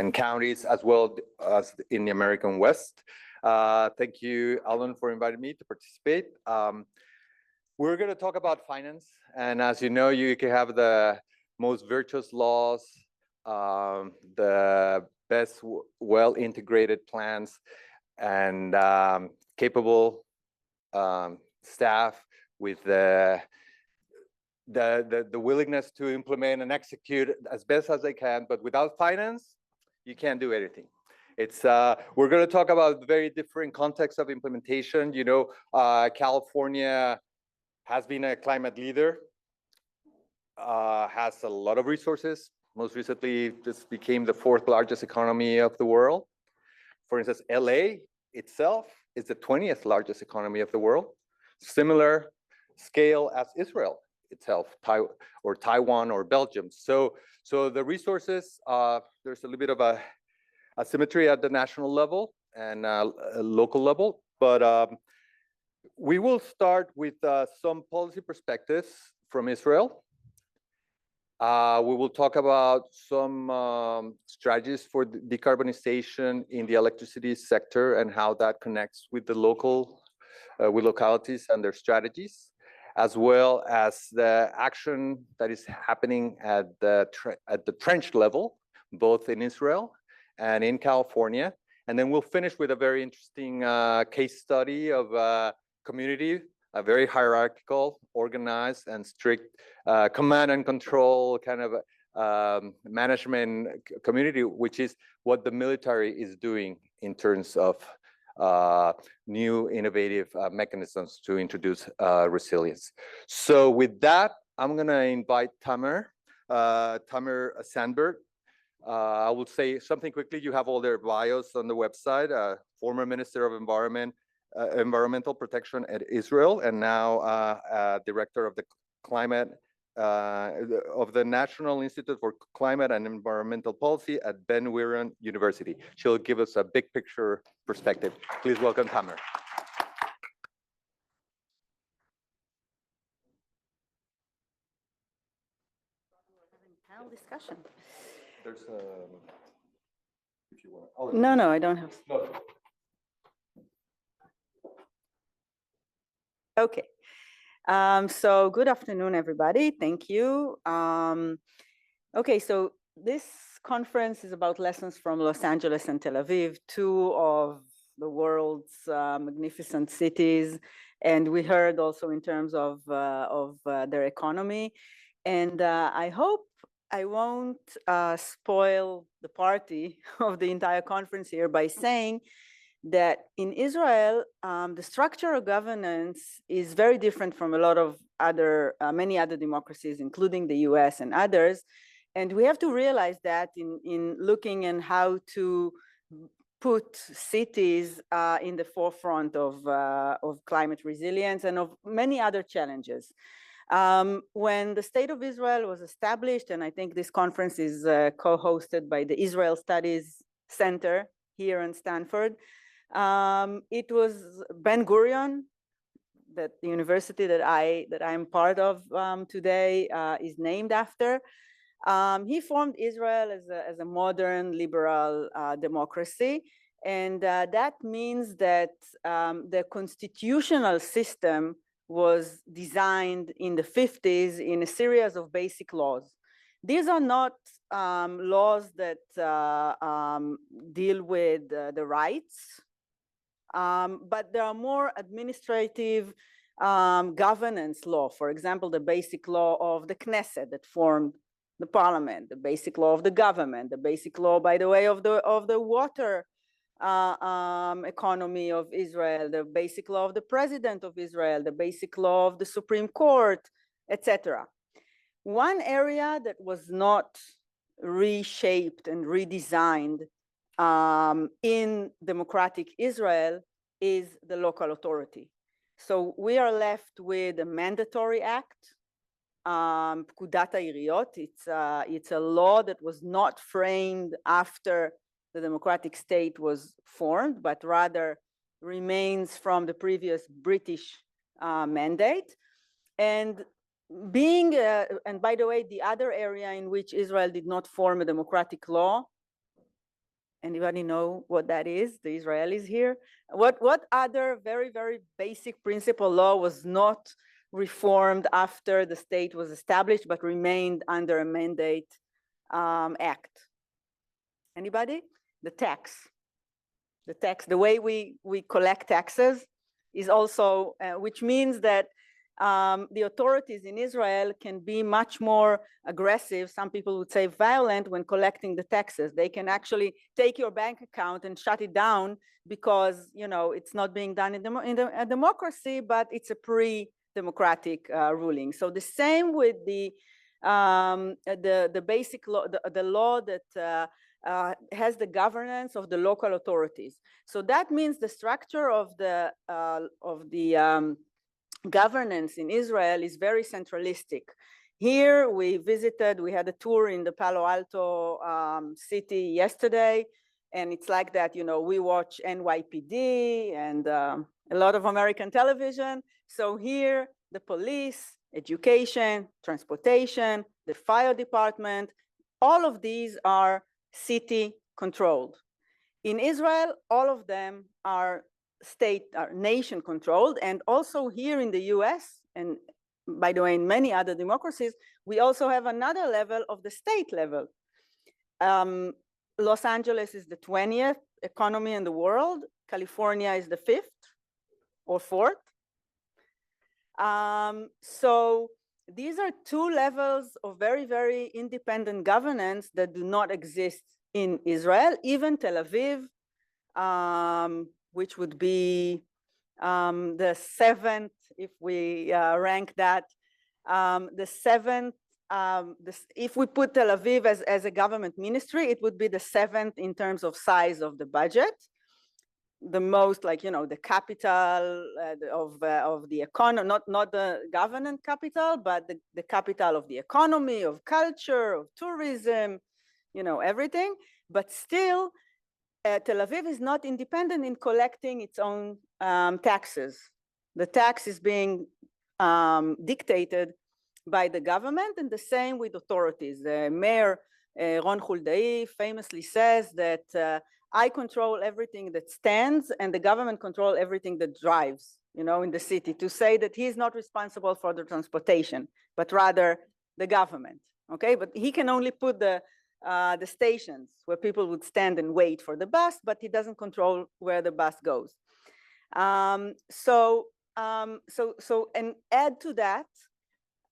and counties, as well as in the American West. Thank you, Alan, for inviting me to participate. We're going to talk about finance. And as you know, you can have the most virtuous laws, the best well-integrated plans, and capable staff with the willingness to implement and execute as best as they can. But without finance, you can't do anything. It's we're going to talk about very different contexts of implementation. You know, California has been a climate leader, has a lot of resources. Most recently, just became the 4th largest economy of the world. For instance, LA itself is the 20th largest economy of the world. Similar scale as Israel itself, or Taiwan or Belgium. So the resources, there's a little bit of a asymmetry at the national level and local level, but we will start with some policy perspectives from Israel. We will talk about some strategies for decarbonization in the electricity sector and how that connects with the with localities and their strategies, as well as the action that is happening at the trench level, both in Israel and in California. And then we'll finish with a very interesting case study of a community, a very hierarchical, organized, and strict command and control kind of management community, which is what the military is doing in terms of new innovative mechanisms to introduce resilience. So with that, I'm going to invite Tamar Zandberg. I will say something quickly. You have all their bios on the website. Former Minister of Environmental Protection at Israel, and now Director of the Climate of the National Institute for Climate and Environmental Policy at Gurion University. She'll give us a big picture perspective. Please welcome Tamar. Panel discussion. There's if you want. Oh, no, I don't have. No. Okay. So good afternoon, everybody. Thank you. Okay, so this conference is about lessons from Los Angeles and Tel Aviv, 2 of the world's magnificent cities. And we heard also in terms of their economy. And I hope I won't spoil the party of the entire conference here by saying that in Israel, the structure of governance is very different from a lot of many other democracies, including the US and others. And we have to realize that in looking at how to put cities in the forefront of climate resilience and of many other challenges. When the State of Israel was established, and I think this conference is co-hosted by the Israel Studies Center here in Stanford, it was Ben Gurion, that the university that I'm part of today is named after. He formed Israel as a modern liberal democracy, and that means that the constitutional system was designed in the 50s in a series of basic laws. These are not laws that deal with the rights, but there are more administrative governance law. For example, the basic law of the Knesset that formed the parliament, the basic law of the government, the basic law, by the way, of the water economy of Israel, the basic law of the president of Israel, the basic law of the Supreme Court, etc. One area that was not reshaped and redesigned in democratic Israel is the local authority. So we are left with a mandatory act, Pkudat HaIriyot. It's a law that was not framed after the democratic state was formed, but rather remains from the previous British mandate. And and by the way, the other area in which Israel did not form a democratic law Anybody know what that is? The Israelis here. What other very, very basic principle law was not reformed after the state was established, but remained under a mandate act? Anybody? The tax. The tax, the way we collect taxes is also, which means that the authorities in Israel can be much more aggressive, some people would say violent, when collecting the taxes. They can actually take your bank account and shut it down because, you know, it's not being done in a democracy, but it's a pre-democratic ruling. So the same with the basic law, the law that has the governance of the local authorities. So that means the structure of the governance in Israel is very centralistic. Here we had a tour in the Palo Alto city yesterday, and it's like that, you know, we watch NYPD and a lot of American television. So here, the police, education, transportation, the fire department, all of these are city controlled. In Israel, all of them are nation controlled, and also here in the US, and by the way, in many other democracies, we also have another level of the state level. Los Angeles is the 20th economy in the world. California is the 5th or 4th. So these are two levels of very, very independent governance that do not exist in Israel. Even Tel Aviv, which would be the 7th, if we rank that, the 7th, if we put Tel Aviv as a government ministry, it would be the 7th in terms of size of the budget. The most, like, you know, the capital of the economy, not the government capital, but the capital of the economy, of culture, of tourism, you know, everything. But still, Tel Aviv is not independent in collecting its own taxes. The tax is being dictated by the government, and the same with authorities. The mayor, Ron Huldai, famously says that I control everything that stands and the government control everything that drives, you know, in the city, to say that he's not responsible for the transportation, but rather the government, okay? But he can only put the stations where people would stand and wait for the bus, but he doesn't control where the bus goes. And add to that,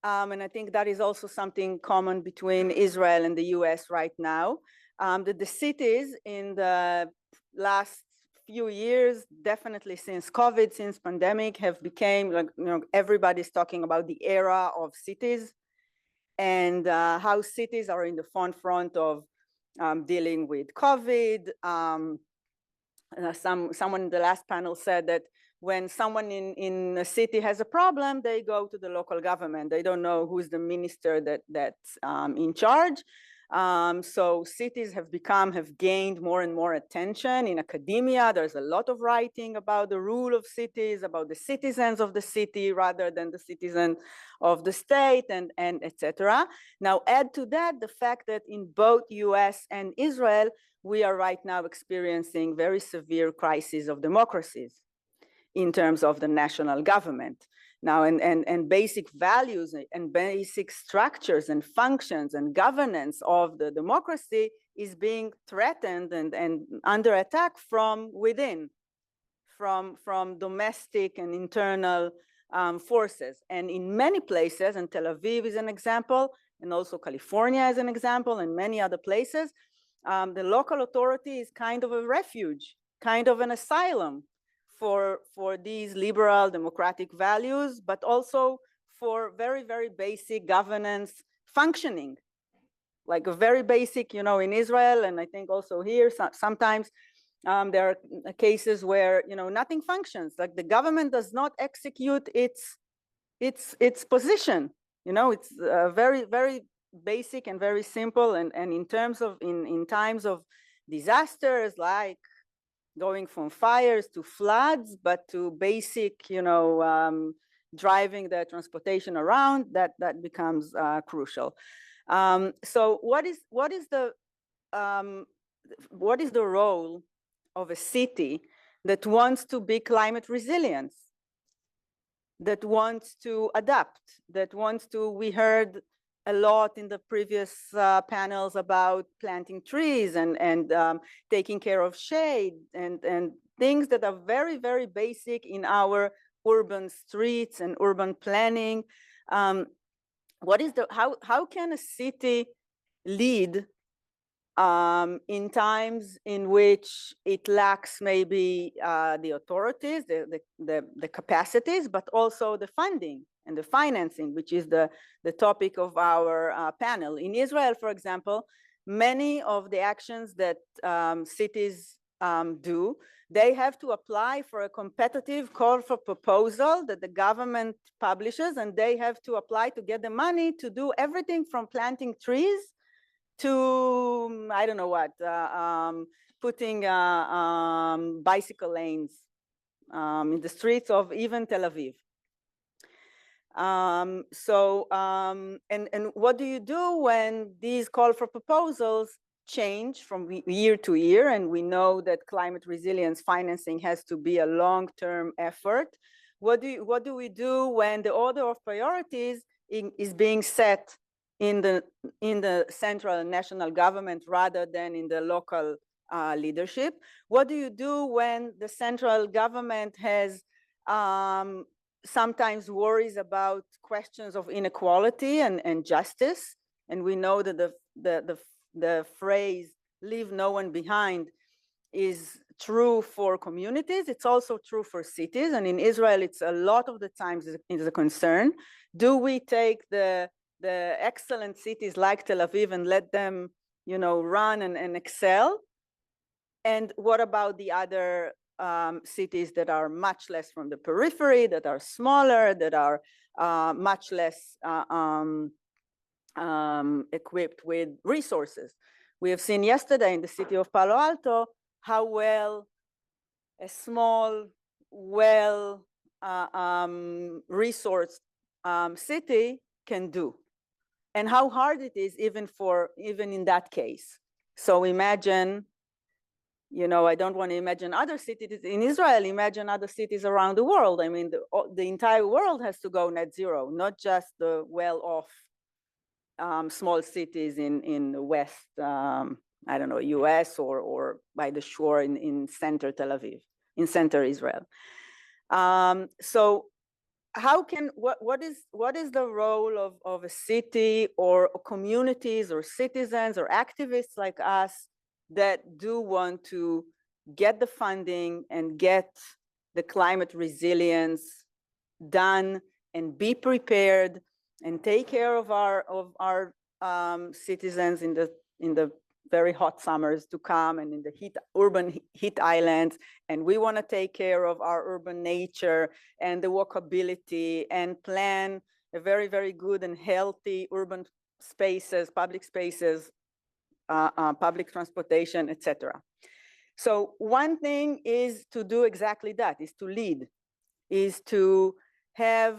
and I think that is also something common between Israel and the US right now, that the cities in the last few years, definitely since COVID, since pandemic, have become, like, you know, everybody's talking about the era of cities, and how cities are in the front of dealing with COVID. Someone in the last panel said that when someone in a city has a problem, they go to the local government. They don't know who's the minister that's in charge. So cities have gained more and more attention in academia. There's a lot of writing about the rule of cities, about the citizens of the city rather than the citizens of the state, and etc. Now add to that the fact that in both US and Israel, we are right now experiencing very severe crises of democracies in terms of the national government. Now, and basic values and basic structures and functions and governance of the democracy is being threatened and under attack from within, from domestic and internal forces. And in many places, and Tel Aviv is an example, and also California is an example, and many other places, the local authority is kind of a refuge, kind of an asylum for these liberal democratic values, but also for very, very basic governance functioning, like a very basic, you know, in Israel, and I think also here, sometimes there are cases where, you know, nothing functions, like the government does not execute its position, you know, it's very, very basic and very simple, and in terms of, in times of disasters, like going from fires to floods, but to basic, you know, driving the transportation around, that becomes crucial. So what is the what is the role of a city that wants to be climate resilient, that wants to adapt, that wants to, we heard a lot in the previous panels about planting trees and taking care of shade and things that are very, very basic in our urban streets and urban planning. What is the, how can a city lead in times in which it lacks maybe the authorities, the capacities, but also the funding and the financing, which is the topic of our panel. In Israel, for example, many of the actions that cities do, they have to apply for a competitive call for proposal that the government publishes, and they have to apply to get the money to do everything from planting trees to, I don't know what, putting bicycle lanes in the streets of even Tel Aviv. And what do you do when these call for proposals change from year to year? And we know that climate resilience financing has to be a long-term effort. What do we do when the order of priorities is being set in the central and national government rather than in the local leadership? What do you do when the central government has sometimes worries about questions of inequality and justice? And we know that the phrase "leave no one behind" is true for communities. It's also true for cities, and in Israel, it's a lot of the times is a concern. Do we take the excellent cities like Tel Aviv and let them, run and excel? And what about the other cities that are much less from the periphery, that are smaller, that are much less equipped with resources? We have seen yesterday in the city of Palo Alto how well a small, resourced city can do, and how hard it is even in that case. So imagine, I don't want to imagine other cities in Israel, imagine other cities around the world. I mean, the entire world has to go net zero, not just the well-off small cities in the West, I don't know, US or by the shore in center Tel Aviv, in center Israel. So how can, what is the role of a city or communities or citizens or activists like us that do want to get the funding and get the climate resilience done and be prepared and take care of our citizens in the very hot summers to come and in the urban heat islands? And we want to take care of our urban nature and the walkability and plan a very, very good and healthy urban spaces, public spaces, public transportation, etc. So one thing is to do exactly that, is to lead, is to have,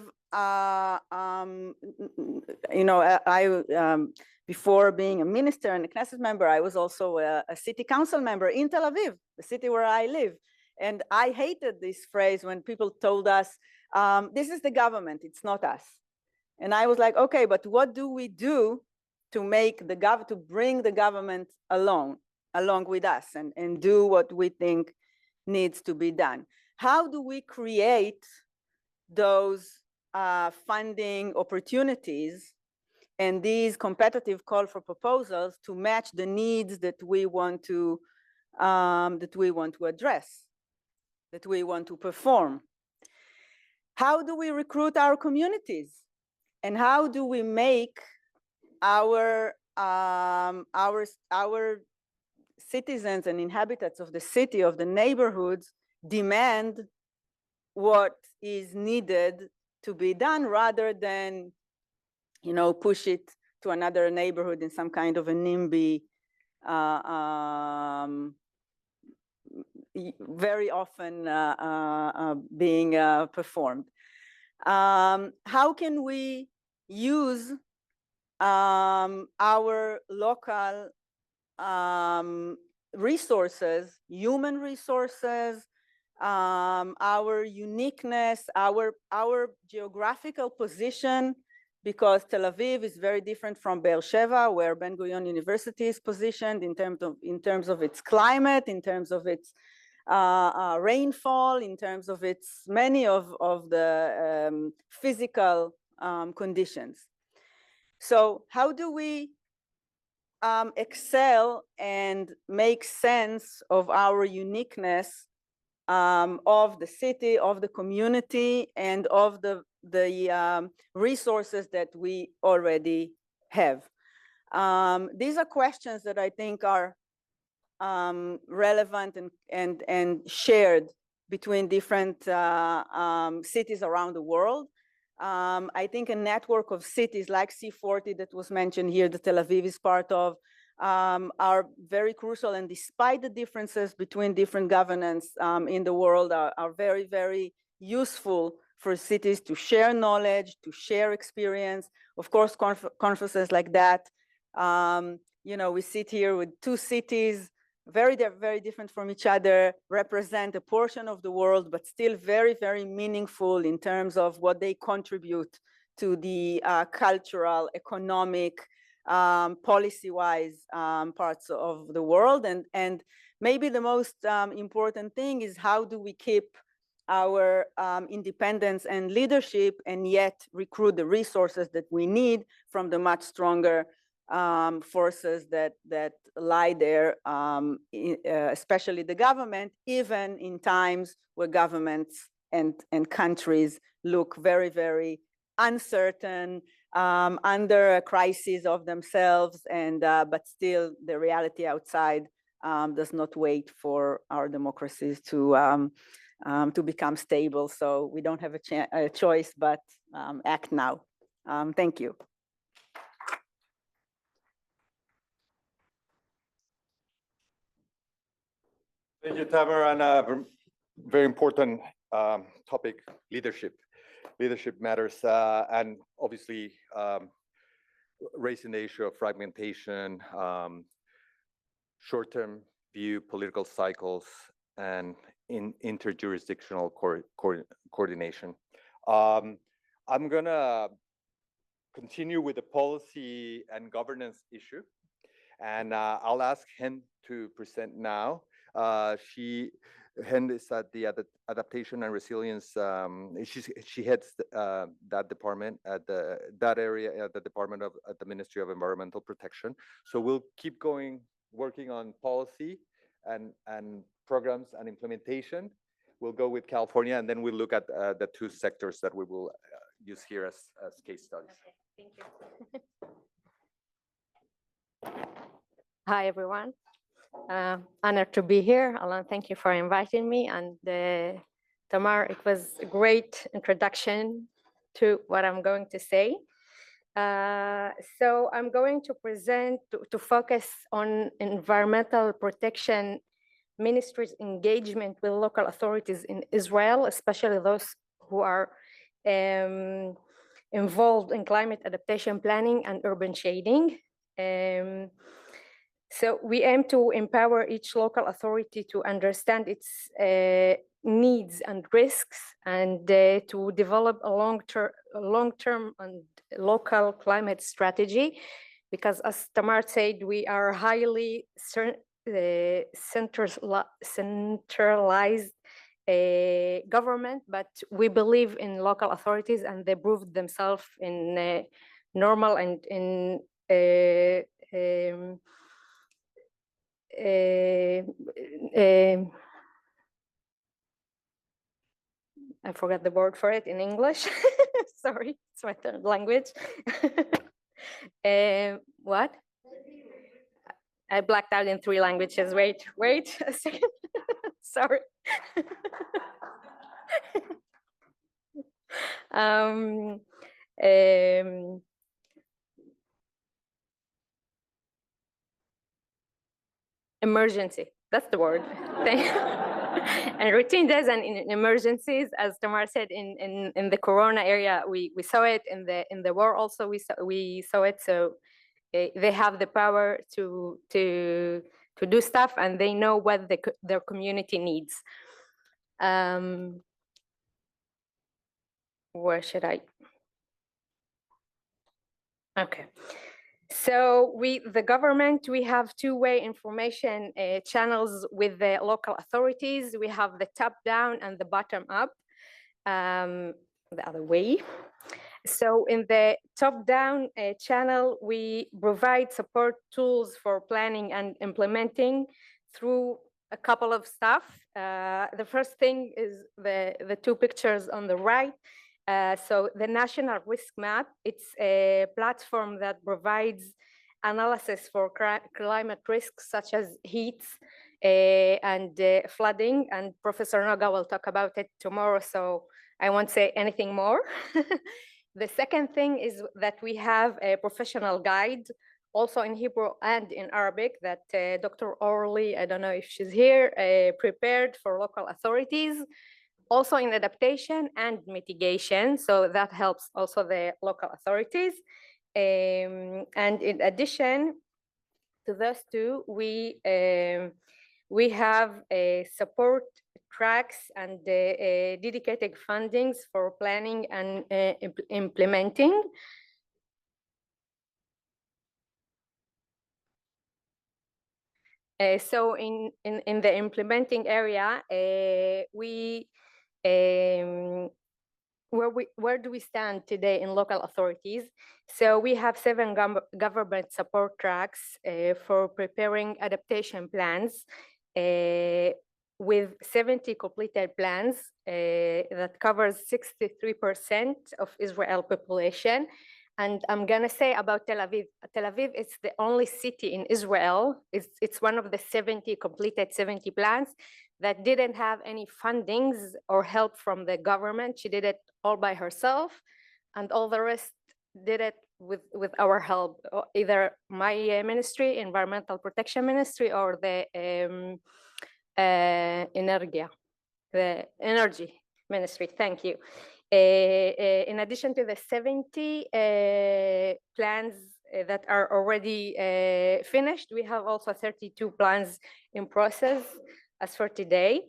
before being a minister and a Knesset member, I was also a city council member in Tel Aviv, the city where I live. And I hated this phrase when people told us, this is the government, it's not us. And I was like, okay, but what do we do to make to bring the government along with us and do what we think needs to be done? How do we create those funding opportunities and these competitive call for proposals to match the needs that we want to address, that we want to perform? How do we recruit our communities? And how do we make our citizens and inhabitants of the city, of the neighborhoods, demand what is needed to be done rather than, push it to another neighborhood in some kind of a NIMBY, very often being performed? How can we use our local resources, human resources, our uniqueness, our geographical position, because Tel Aviv is very different from Be'er Sheva, where Ben Gurion University is positioned in terms of its climate, in terms of its rainfall, in terms of its many of the physical conditions. So how do we excel and make sense of our uniqueness of the city, of the community, and of the resources that we already have? These are questions that I think are relevant and shared between different cities around the world. I think a network of cities like C40 that was mentioned here, that Tel Aviv is part of, are very crucial, and despite the differences between different governance in the world, are very, very useful for cities to share knowledge, to share experience. Of course, conferences like that, you know, we sit here with two cities, very different from each other, represent a portion of the world, but still very, very meaningful in terms of what they contribute to the cultural, economic, policy-wise parts of the world. And maybe the most important thing is, how do we keep our independence and leadership and yet recruit the resources that we need from the much stronger forces that lie there, especially the government, even in times where governments and countries look very, very uncertain, under a crisis of themselves, and but still the reality outside does not wait for our democracies to become stable. So we don't have a choice but act now. Thank you. Thank you, Tamar, on a very important topic, leadership. Leadership matters, and obviously raising the issue of fragmentation, short-term view political cycles, and interjurisdictional coordination. I'm gonna continue with the policy and governance issue, and I'll ask Hend to present now. Hend is at the Adaptation and Resilience. She heads that department at that area at the Department of at the Ministry of Environmental Protection. So we'll keep working on policy and programs and implementation. We'll go with California, and then we'll look at the two sectors that we will use here as case studies. Okay, thank you. Hi, everyone. Honored to be here. Alan, thank you for inviting me. And Tamar, it was a great introduction to what I'm going to say. So I'm going to present, to focus on environmental protection ministry's engagement with local authorities in Israel, especially those who are involved in climate adaptation planning and urban shading. So we aim to empower each local authority to understand its needs and risks, and to develop a long-term and local climate strategy, because as Tamar said, we are highly centralized government, but we believe in local authorities, and they proved themselves in normal and in I forgot the word for it in English. Sorry, it's my third language. What? I blacked out in 3 languages. Wait a second. Sorry. Emergency, that's the word. And routine days and in emergencies, as Tamar said, in the Corona area, we saw it. In the war also we saw it. So they have the power to do stuff, and they know what their community needs. Where should I? Okay. So the government, we have two-way information channels with the local authorities. We have the top-down and the bottom-up, the other way. So in the top-down channel, we provide support tools for planning and implementing through a couple of stuff. The first thing is the two pictures on the right. So the National Risk Map, it's a platform that provides analysis for climate risks such as heat and flooding. And Professor Noga will talk about it tomorrow, so I won't say anything more. The second thing is that we have a professional guide, also in Hebrew and in Arabic, that Dr. Orly, I don't know if she's here, prepared for local authorities. Also in adaptation and mitigation, so that helps also the local authorities. And in addition to those two, we have support tracks and dedicated fundings for planning and implementing. So in the implementing area, where do we stand today in local authorities? So we have 7 government support tracks for preparing adaptation plans with 70 completed plans that covers 63% of Israel population. And I'm gonna say about Tel Aviv. Tel Aviv is the only city in Israel. It's one of the 70 completed 70 plans that didn't have any fundings or help from the government. She did it all by herself, and all the rest did it with our help, either my ministry, Environmental Protection Ministry, or the the Energy Ministry. Thank you. In addition to the 70 plans that are already finished, we have also 32 plans in process as for today.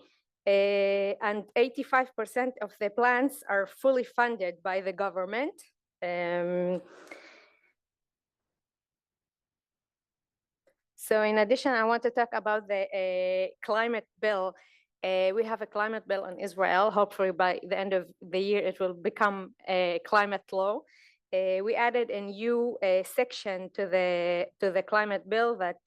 And 85% of the plans are fully funded by the government. So in addition, I want to talk about the climate bill. We have a climate bill in Israel. Hopefully by the end of the year, it will become a climate law. We added a new section to the climate bill that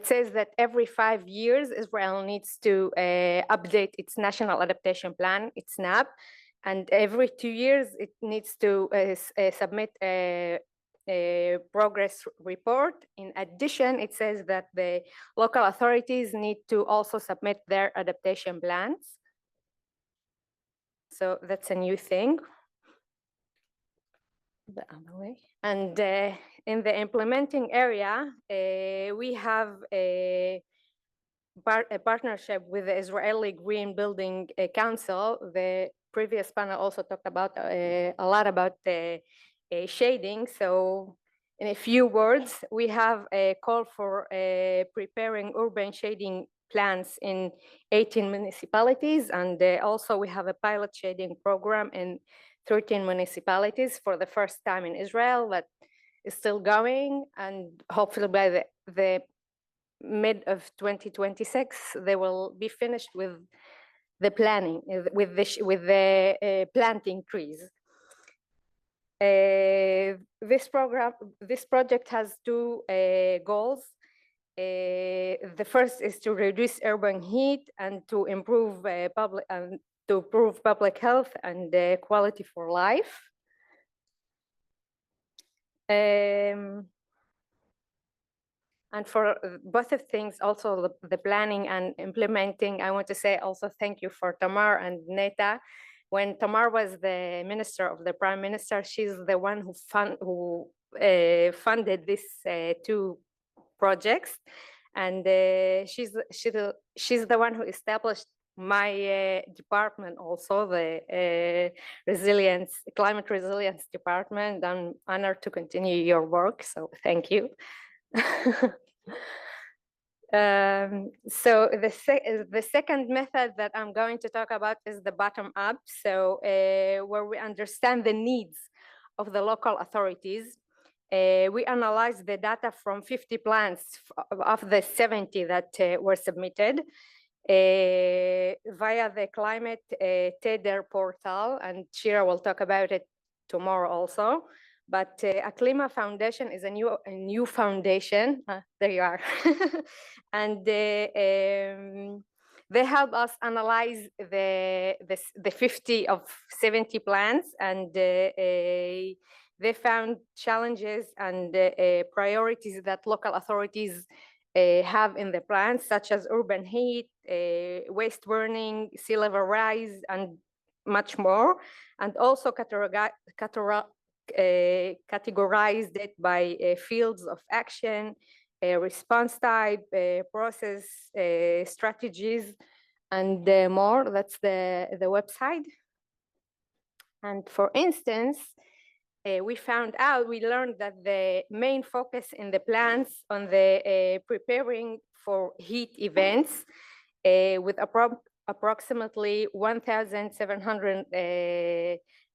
says that every 5 years, Israel needs to update its National Adaptation Plan, its SNAP, and every 2 years, it needs to submit a progress report. In addition, it says that the local authorities need to also submit their adaptation plans. So that's a new thing. The other way. And in the implementing area, we have a partnership with the Israeli Green Building Council. The previous panel also talked about a lot about the shading. So in a few words, we have a call for preparing urban shading plans in 18 municipalities. And also we have a pilot shading program in 13 municipalities for the first time in Israel that is still going. And hopefully by the mid of 2026, they will be finished with the planning, with the planting trees. This project has 2 goals. The first is to reduce urban heat and to improve public health and quality for life. And for both of things, also the planning and implementing, I want to say also thank you for Tamar and Neta. When Tamar was the minister of the prime minister, she's the one who funded these 2 projects. And she's the one who established my department also, the climate resilience department. I'm honored to continue your work, so thank you. So the second method that I'm going to talk about is the bottom up. So where we understand the needs of the local authorities. We analyzed the data from 50 plans of the 70 that were submitted via the climate TEDR portal, and Shira will talk about it tomorrow also. But Aklima Foundation is a new foundation. There you are. And they help us analyze the 50 of 70 plans, and they found challenges and priorities that local authorities have in the plans, such as urban heat, waste burning, sea level rise, and much more. And also categorized it by fields of action, response type, process, strategies, and more. That's the website. And for instance, we learned that the main focus in the plans on the preparing for heat events with approximately 1,700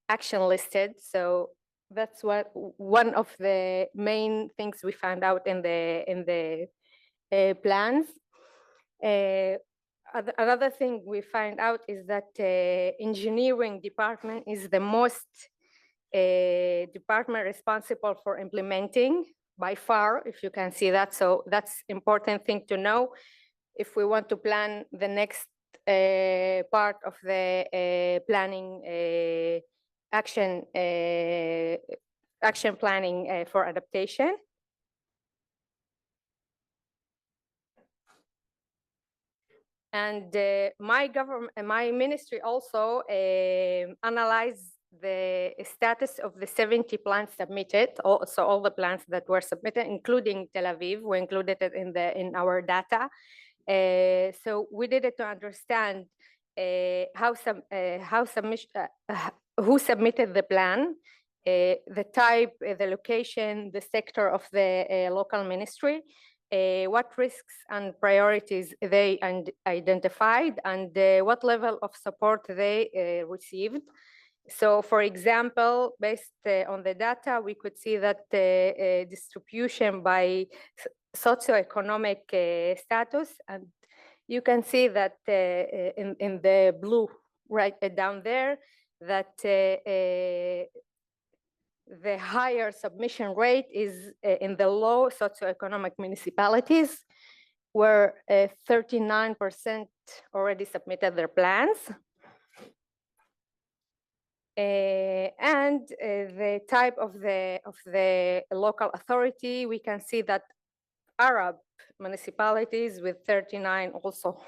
action listed. So that's one of the main things we found out in the plans. Another thing we find out is that engineering department is the most department responsible for implementing by far, if you can see that. So that's important thing to know if we want to plan the next part of the planning action planning for adaptation. And my ministry also analyzed the status of the 70 plans submitted. So all the plans that were submitted, including Tel Aviv, we included it in our data. So we did it to understand who submitted the plan, the type, the location, the sector of the local ministry, what risks and priorities they identified, and what level of support they received. So for example, based on the data, we could see that the distribution by socioeconomic status, and you can see that in the blue right down there, that the higher submission rate is in the low socioeconomic municipalities, where 39% already submitted their plans. And the type of the local authority, we can see that Arab municipalities with 39% also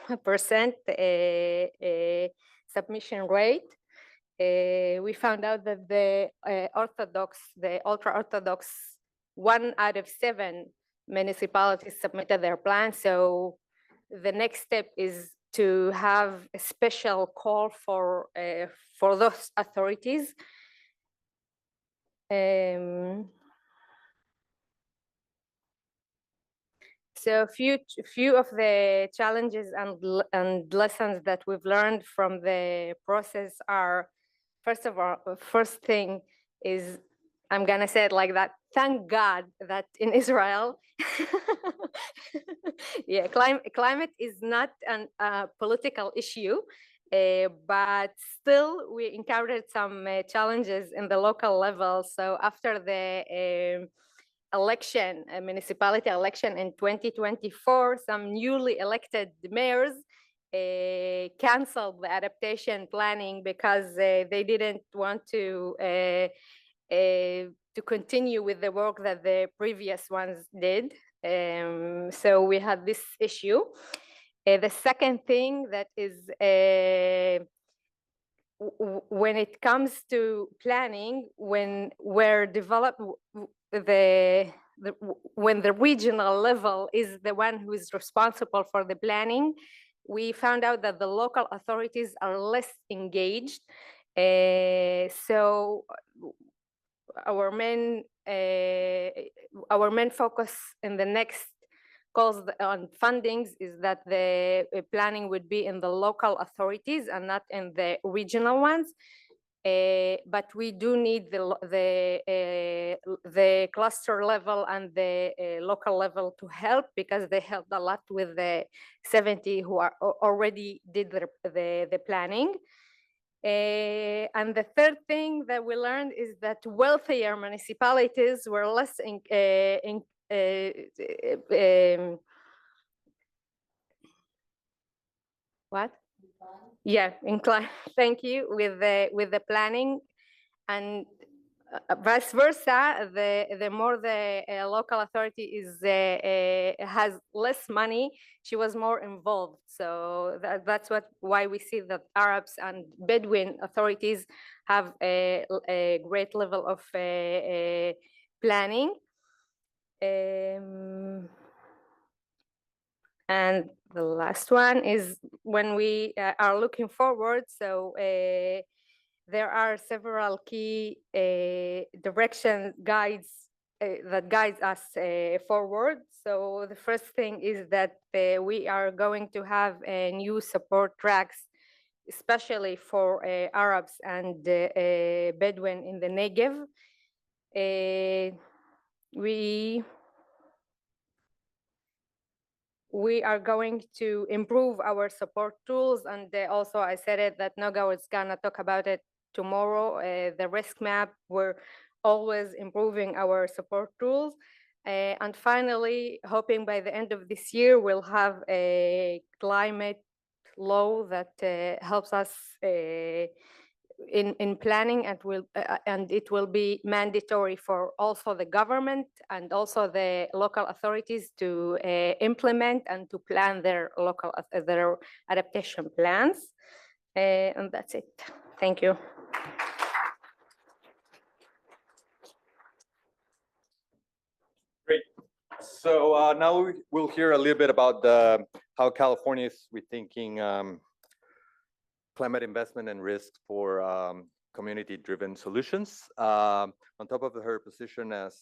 submission rate. We found out that the ultra-Orthodox, 1 out of 7 municipalities submitted their plan. So the next step is to have a special call for those authorities. So few of the challenges and lessons that we've learned from the process are, first thing is, I'm gonna say it like that, thank God that in Israel, yeah, climate is not a political issue, but still we encountered some challenges in the local level. So after the election, a municipality election in 2024, some newly elected mayors canceled the adaptation planning because they didn't want to continue with the work that the previous ones did. So we had this issue. The second thing that is, when it comes to planning, when the regional level is the one who is responsible for the planning, we found out that the local authorities are less engaged. So our main focus in the next calls on fundings is that the planning would be in the local authorities and not in the regional ones. But we do need the cluster level and the local level to help, because they helped a lot with the 70 who are already did the planning. And the third thing that we learned is that wealthier municipalities were less what? Yeah, inclined. Thank you. With the planning, and vice versa. The more the local authority is has less money, she was more involved. So that's why we see that Arabs and Bedouin authorities have a great level of planning. And the last one is when we are looking forward. So there are several key direction guides that guides us forward. So the first thing is that we are going to have new support tracks, especially for Arabs and Bedouin in the Negev. We are going to improve our support tools, and also I said it that Noga was gonna talk about it tomorrow. The risk map, we're always improving our support tools. And finally, hoping by the end of this year, we'll have a climate law that helps us in planning, and it will be mandatory for also the government and also the local authorities to implement and to plan their local their adaptation plans. And that's it. Thank you. Great. So now we'll hear a little bit about how California is rethinking climate investment and risk for community-driven solutions. On top of her position as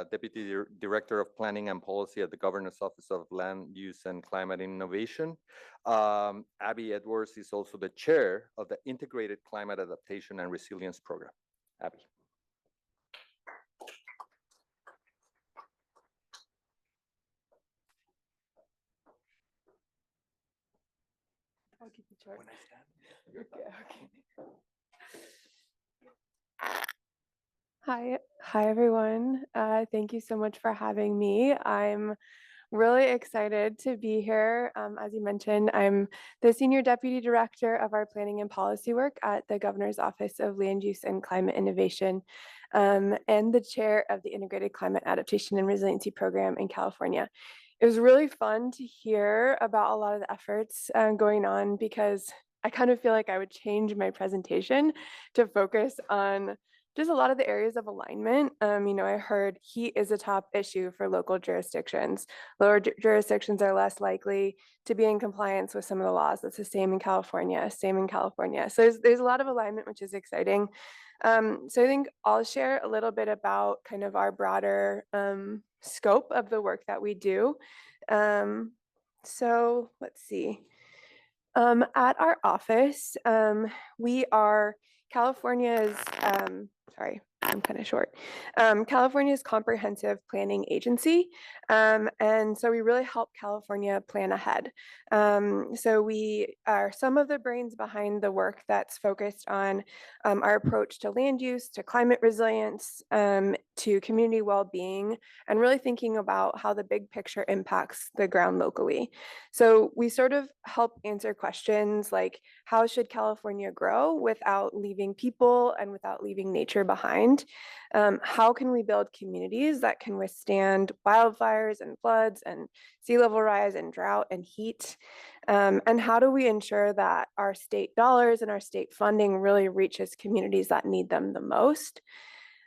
Deputy Director of Planning and Policy at the Governor's Office of Land Use and Climate Innovation, Abby Edwards is also the chair of the Integrated Climate Adaptation and Resilience Program. Abby. I'll keep it short. When I stand. Hi everyone. Thank you so much for having me. I'm really excited to be here. As you mentioned, I'm the Senior Deputy Director of our Planning and Policy work at the Governor's Office of Land Use and Climate Innovation, and the chair of the Integrated Climate Adaptation and Resiliency Program in California. It was really fun to hear about a lot of the efforts going on, because I kind of feel like I would change my presentation to focus on just a lot of the areas of alignment. I heard heat is a top issue for local jurisdictions. Lower jurisdictions are less likely to be in compliance with some of the laws. That's the same in California, So there's a lot of alignment, which is exciting. So I think I'll share a little bit about kind of our broader scope of the work that we do. So let's see. At our office, we are California's, sorry, I'm kind of short. California's comprehensive planning agency. And so we really help California plan ahead. So we are some of the brains behind the work that's focused on our approach to land use, to climate resilience, to community well-being, and really thinking about how the big picture impacts the ground locally. So we sort of help answer questions like, how should California grow without leaving people and without leaving nature behind? How can we build communities that can withstand wildfires and floods and sea level rise and drought and heat? And how do we ensure that our state dollars and our state funding really reaches communities that need them the most?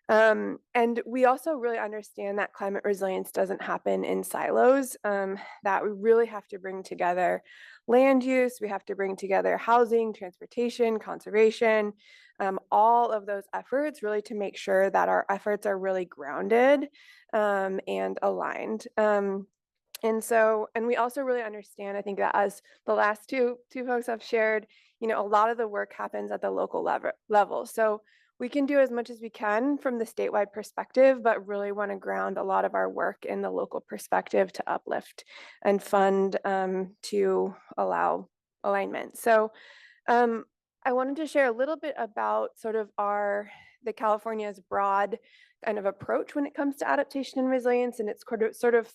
And we also really understand that climate resilience doesn't happen in silos, that we really have to bring together land use, we have to bring together housing, transportation, conservation, all of those efforts really to make sure that our efforts are really grounded and aligned. And we also really understand, I think that as the last two folks have shared, a lot of the work happens at the local level. So we can do as much as we can from the statewide perspective, but really want to ground a lot of our work in the local perspective to uplift and fund to allow alignment. So I wanted to share a little bit about sort of the California's broad kind of approach when it comes to adaptation and resilience, and it's sort of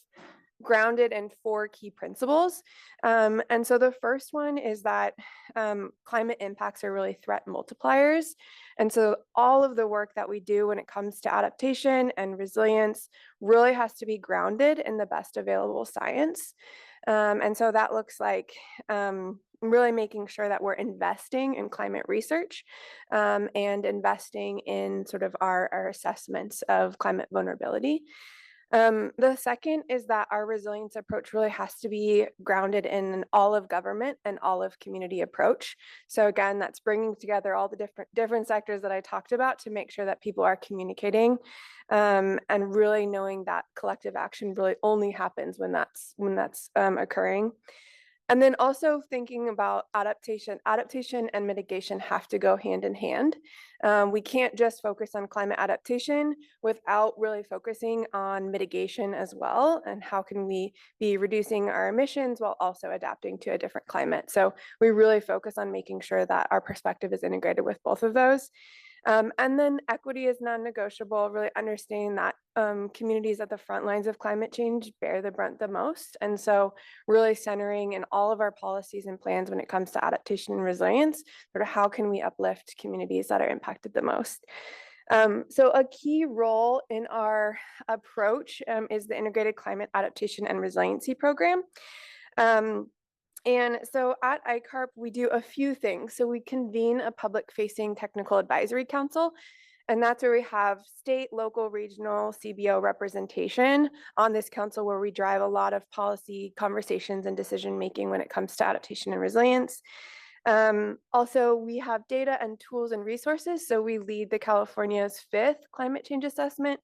grounded in 4 key principles. And so the first one is that climate impacts are really threat multipliers. And so all of the work that we do when it comes to adaptation and resilience really has to be grounded in the best available science. And so that looks like really making sure that we're investing in climate research and investing in sort of our assessments of climate vulnerability. The second is that our resilience approach really has to be grounded in an all of government and all of community approach. So again, that's bringing together all the different sectors that I talked about to make sure that people are communicating and really knowing that collective action really only happens when that's occurring. And then also thinking about adaptation and mitigation have to go hand in hand. We can't just focus on climate adaptation without really focusing on mitigation as well. And how can we be reducing our emissions while also adapting to a different climate? So we really focus on making sure that our perspective is integrated with both of those. And then equity is non-negotiable, really understanding that communities at the front lines of climate change bear the brunt the most. And so really centering in all of our policies and plans when it comes to adaptation and resilience, sort of how can we uplift communities that are impacted the most. So a key role in our approach is the Integrated Climate Adaptation and Resiliency Program. And so at ICARP, we do a few things. So we convene a public-facing technical advisory council, and that's where we have state, local, regional, CBO representation on this council, where we drive a lot of policy conversations and decision-making when it comes to adaptation and resilience. Also, we have data and tools and resources. So we lead the California's 5th climate change assessment,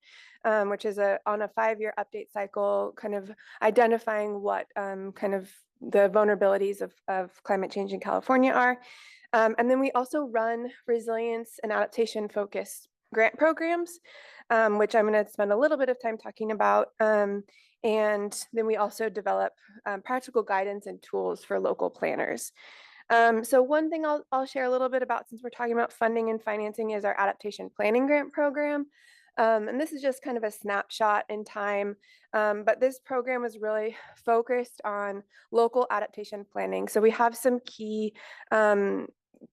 which is on a 5-year update cycle, kind of identifying what kind of the vulnerabilities of climate change in California are. And then we also run resilience and adaptation focused grant programs, which I'm going to spend a little bit of time talking about. And then we also develop practical guidance and tools for local planners. So one thing I'll share a little bit about, since we're talking about funding and financing, is our adaptation planning grant program. And this is just kind of a snapshot in time, but this program is really focused on local adaptation planning. So we have some key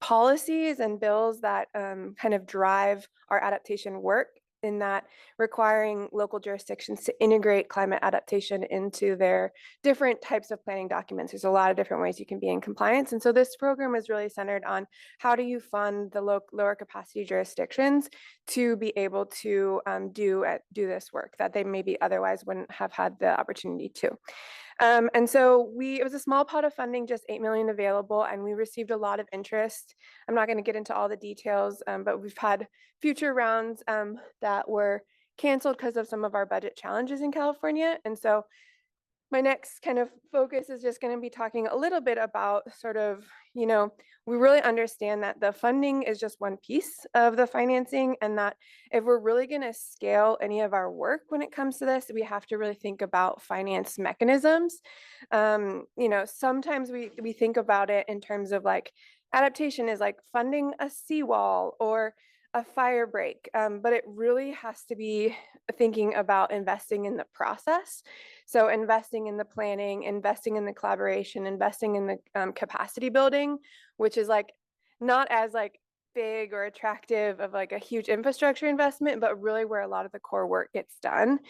policies and bills that kind of drive our adaptation work, in that requiring local jurisdictions to integrate climate adaptation into their different types of planning documents. There's a lot of different ways you can be in compliance. And so this program is really centered on how do you fund the lower capacity jurisdictions to be able to do this work that they maybe otherwise wouldn't have had the opportunity to. And so it was a small pot of funding, just 8 million available, and we received a lot of interest. I'm not going to get into all the details, but we've had future rounds that were canceled because of some of our budget challenges in California. And so my next kind of focus is just going to be talking a little bit about sort of, we really understand that the funding is just one piece of the financing, and that if we're really going to scale any of our work when it comes to this, we have to really think about finance mechanisms. Sometimes we think about it in terms of like adaptation is like funding a seawall or a fire break, but it really has to be thinking about investing in the process. So investing in the planning, investing in the collaboration, investing in the capacity building, which is like not as like big or attractive of like a huge infrastructure investment, but really where a lot of the core work gets done.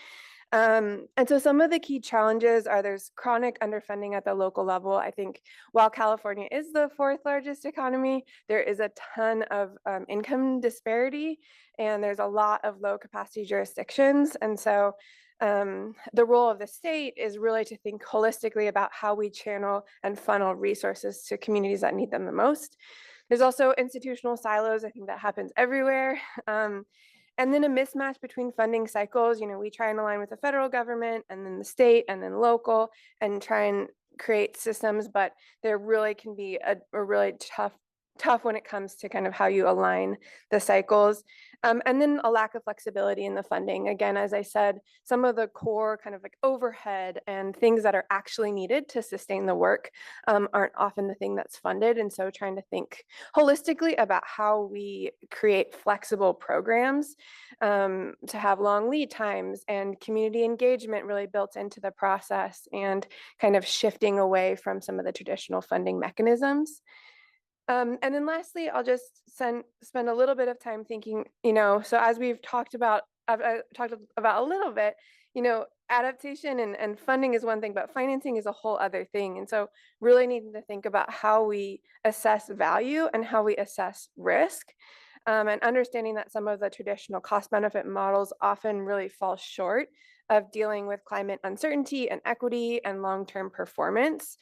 And so some of the key challenges are there's chronic underfunding at the local level. I think while California is the 4th largest economy, there is a ton of income disparity, and there's a lot of low capacity jurisdictions. And so the role of the state is really to think holistically about how we channel and funnel resources to communities that need them the most. There's also institutional silos. I think that happens everywhere. And then a mismatch between funding cycles. You know, we try and align with the federal government and then the state and then local and try and create systems, but there really can be a really tough when it comes to kind of how you align the cycles. And then a lack of flexibility in the funding. Again, as I said, some of the core kind of like overhead and things that are actually needed to sustain the work aren't often the thing that's funded. And so trying to think holistically about how we create flexible programs to have long lead times and community engagement really built into the process, and kind of shifting away from some of the traditional funding mechanisms. And then lastly, I'll just spend a little bit of time thinking, you know, so as we've talked about, I've talked about a little bit, you know, adaptation and funding is one thing, but financing is a whole other thing. And so really needing to think about how we assess value and how we assess risk, and understanding that some of the traditional cost benefit models often really fall short of dealing with climate uncertainty and equity and long-term performance.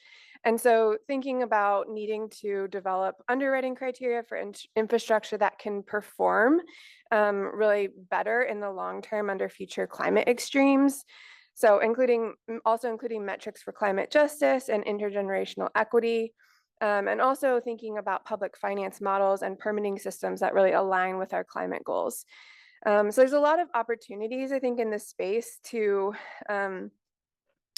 And so thinking about needing to develop underwriting criteria for infrastructure that can perform really better in the long term under future climate extremes. So also including metrics for climate justice and intergenerational equity, and also thinking about public finance models and permitting systems that really align with our climate goals. So there's a lot of opportunities, I think, in this space to I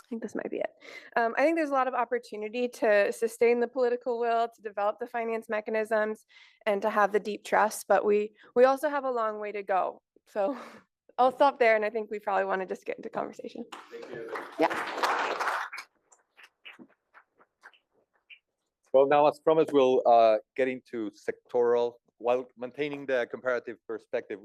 think this might be it. I think there's a lot of opportunity to sustain the political will, to develop the finance mechanisms, and to have the deep trust, but we also have a long way to go. So I'll stop there, and I think we probably want to just get into conversation. Thank you. Yeah. Well, now as promised, we'll get into sectoral, while maintaining the comparative perspective,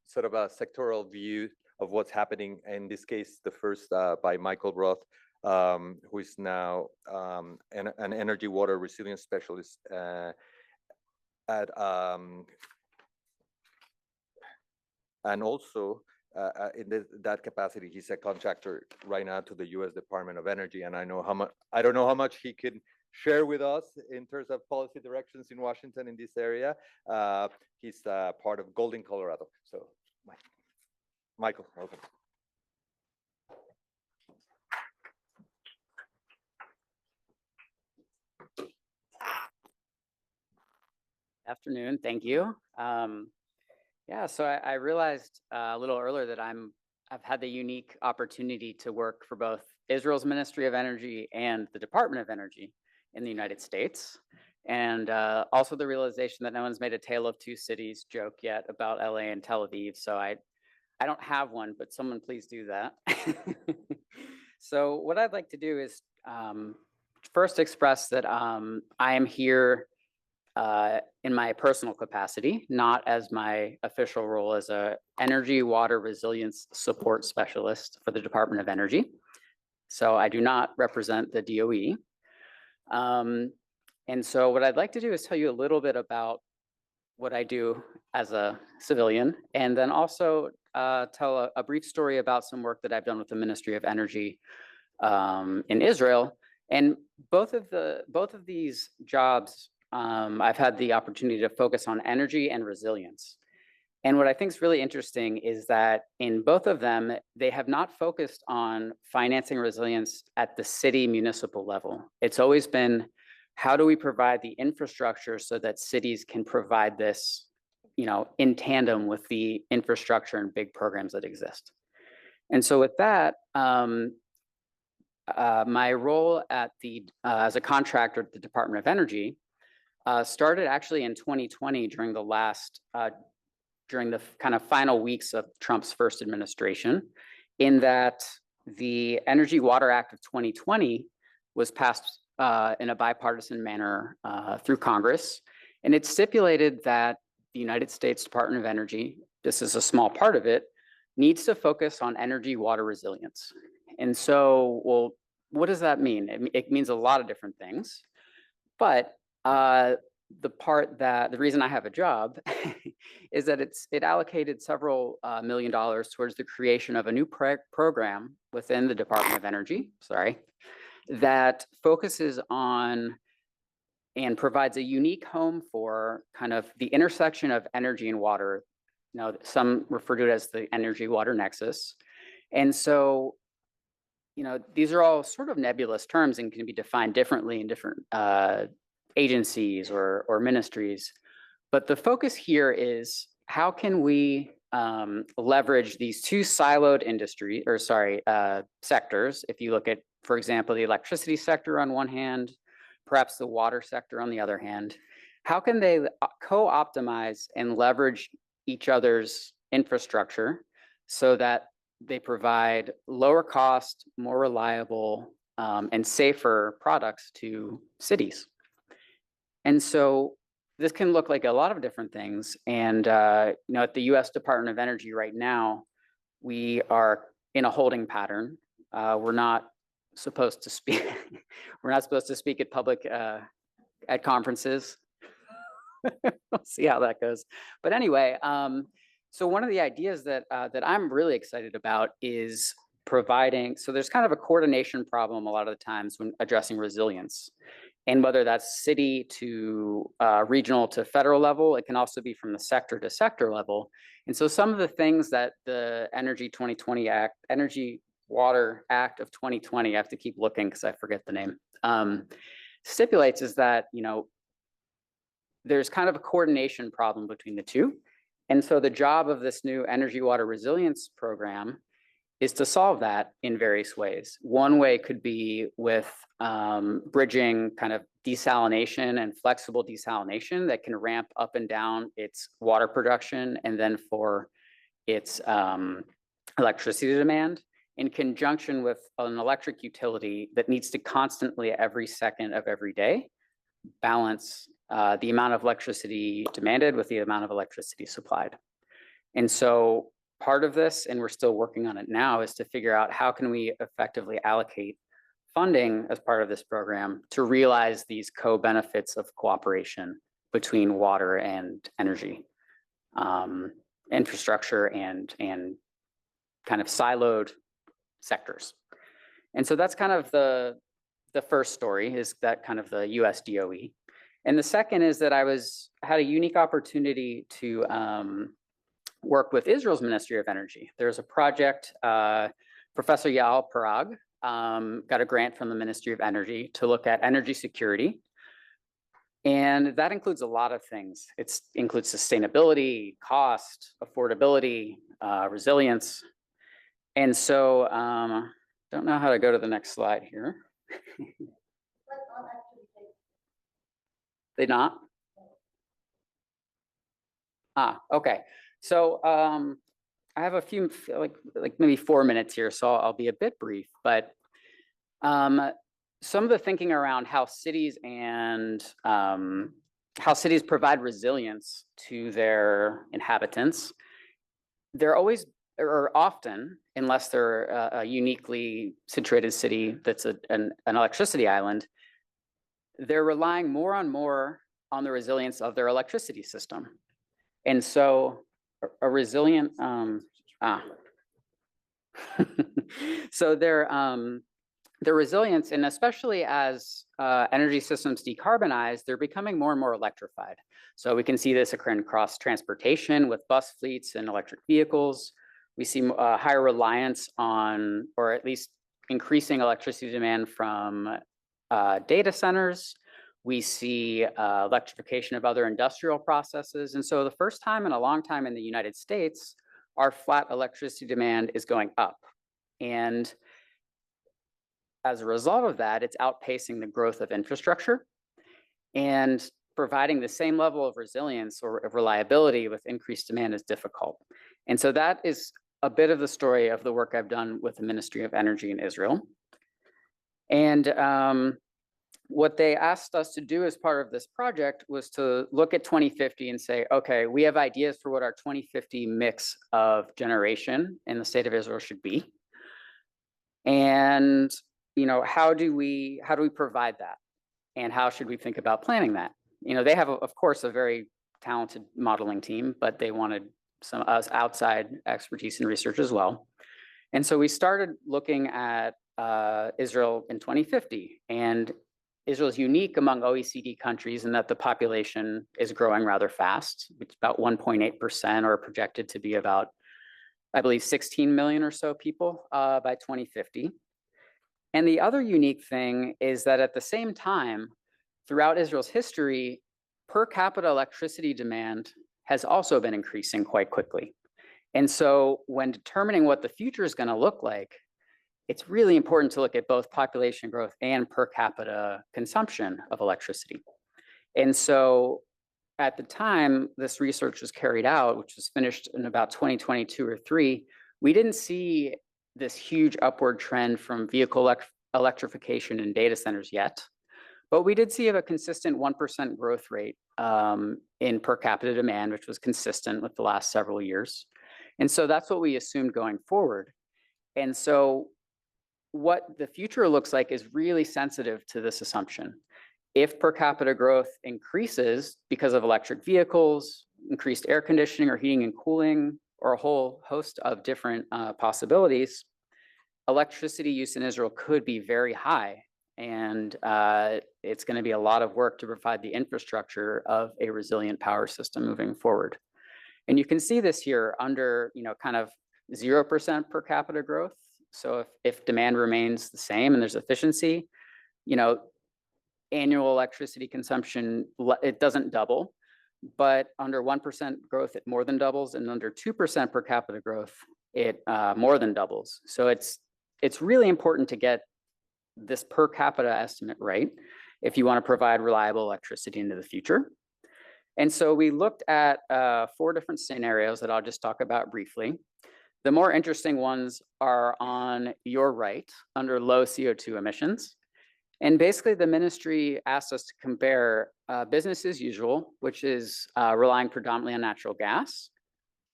sort of a sectoral view of what's happening. In this case, the first by Michael Roth, who is now an energy water resilience specialist at and also in that capacity, he's a contractor right now to the U.S. Department of Energy. And I don't know how much he can share with us in terms of policy directions in Washington in this area. He's part of Golden, Colorado. So, Michael, welcome. Afternoon, thank you. Yeah, so I realized a little earlier that I've had the unique opportunity to work for both Israel's Ministry of Energy and the Department of Energy in the United States. And also the realization that no one's made a tale of two cities joke yet about LA and Tel Aviv. So I don't have one, but someone please do that. So what I'd like to do is first express that I am here in my personal capacity, not as my official role as a energy water resilience support specialist for the Department of Energy. So I do not represent the DOE. And so what I'd like to do is tell you a little bit about what I do as a civilian, and then also tell a brief story about some work that I've done with the Ministry of Energy in Israel. And both of these jobs, I've had the opportunity to focus on energy and resilience. And what I think is really interesting is that in both of them, they have not focused on financing resilience at the city municipal level. It's always been, how do we provide the infrastructure so that cities can provide this, in tandem with the infrastructure and big programs that exist? And so with that, my role at as a contractor at the Department of Energy started actually in 2020 during the kind of final weeks of Trump's first administration, in that the Energy Water Act of 2020 was passed in a bipartisan manner through Congress. And it stipulated that the United States Department of Energy, this is a small part of it, needs to focus on energy water resilience. And so, well, what does that mean? It means a lot of different things. But the reason I have a job is that it allocated several $1 million towards the creation of a new program within the Department of Energy, that focuses on and provides a unique home for kind of the intersection of energy and water, some refer to it as the energy water nexus. And so, these are all sort of nebulous terms and can be defined differently in different agencies or ministries. But the focus here is how can we leverage these two siloed sectors. If you look at, for example, the electricity sector on one hand, perhaps the water sector on the other hand, how can they co-optimize and leverage each other's infrastructure so that they provide lower cost, more reliable, and safer products to cities? And so this can look like a lot of different things. And at the US Department of Energy right now, we are in a holding pattern. We're not supposed to speak. We're not supposed to speak at public at conferences. We'll see how that goes. But anyway, so one of the ideas that I'm really excited about is providing. So there's kind of a coordination problem a lot of the times when addressing resilience. And whether that's city to regional to federal level, it can also be from the sector to sector level. And so some of the things that the Energy Water Act of 2020, I have to keep looking because I forget the name, stipulates is that, there's kind of a coordination problem between the two. And so the job of this new energy water resilience program is to solve that in various ways. One way could be with bridging kind of desalination and flexible desalination that can ramp up and down its water production and then for its electricity demand in conjunction with an electric utility that needs to constantly, every second of every day, balance the amount of electricity demanded with the amount of electricity supplied. And so part of this, and we're still working on it now, is to figure out how can we effectively allocate funding as part of this program to realize these co-benefits of cooperation between water and energy, infrastructure and kind of siloed sectors. And so that's kind of the first story, is that kind of the US DOE. And the second is that I had a unique opportunity to work with Israel's Ministry of Energy. There's a project, Professor Yael Parag got a grant from the Ministry of Energy to look at energy security. And that includes a lot of things. It includes sustainability, cost, affordability, resilience. And so, don't know how to go to the next slide here. They not? Okay. So I have a few, like maybe 4 minutes here, so I'll be a bit brief. But some of the thinking around how cities and how cities provide resilience to their inhabitants, they're always, or often, unless they're a uniquely situated city that's an electricity island, they're relying more and more on the resilience of their electricity system. And so a resilient, so their resilience, and especially as energy systems decarbonize, they're becoming more and more electrified. So we can see this occurring across transportation with bus fleets and electric vehicles. We see higher reliance on, or at least increasing electricity demand from data centers. We see electrification of other industrial processes. And so the first time in a long time in the United States, our flat electricity demand is going up. And as a result of that, it's outpacing the growth of infrastructure and providing the same level of resilience or of reliability with increased demand is difficult. And so that is a bit of the story of the work I've done with the Ministry of Energy in Israel. And what they asked us to do as part of this project was to look at 2050 and say, okay, we have ideas for what our 2050 mix of generation in the state of Israel should be. And, how do we provide that? And how should we think about planning that? They have, of course, a very talented modeling team, but they wanted some outside expertise and research as well. And so we started looking at Israel in 2050. And Israel is unique among OECD countries in that the population is growing rather fast. It's about 1.8% or projected to be about, I believe, 16 million or so people by 2050. And the other unique thing is that at the same time, throughout Israel's history, per capita electricity demand has also been increasing quite quickly. And so when determining what the future is going to look like, it's really important to look at both population growth and per capita consumption of electricity. And so at the time this research was carried out, which was finished in about 2022 or 3, we didn't see this huge upward trend from vehicle electrification in data centers yet. But we did see a consistent 1% growth rate in per capita demand, which was consistent with the last several years. And so that's what we assumed going forward. And so what the future looks like is really sensitive to this assumption. If per capita growth increases because of electric vehicles, increased air conditioning or heating and cooling, or a whole host of different possibilities, electricity use in Israel could be very high. And it's going to be a lot of work to provide the infrastructure of a resilient power system moving forward. And you can see this here under, kind of 0% per capita growth. So if demand remains the same and there's efficiency, annual electricity consumption, it doesn't double, but under 1% growth, it more than doubles, and under 2% per capita growth, it more than doubles. So it's really important to get this per capita estimate right if you want to provide reliable electricity into the future. And so we looked at 4 different scenarios that I'll just talk about briefly. The more interesting ones are on your right under low CO2 emissions. And basically the ministry asked us to compare business as usual, which is relying predominantly on natural gas,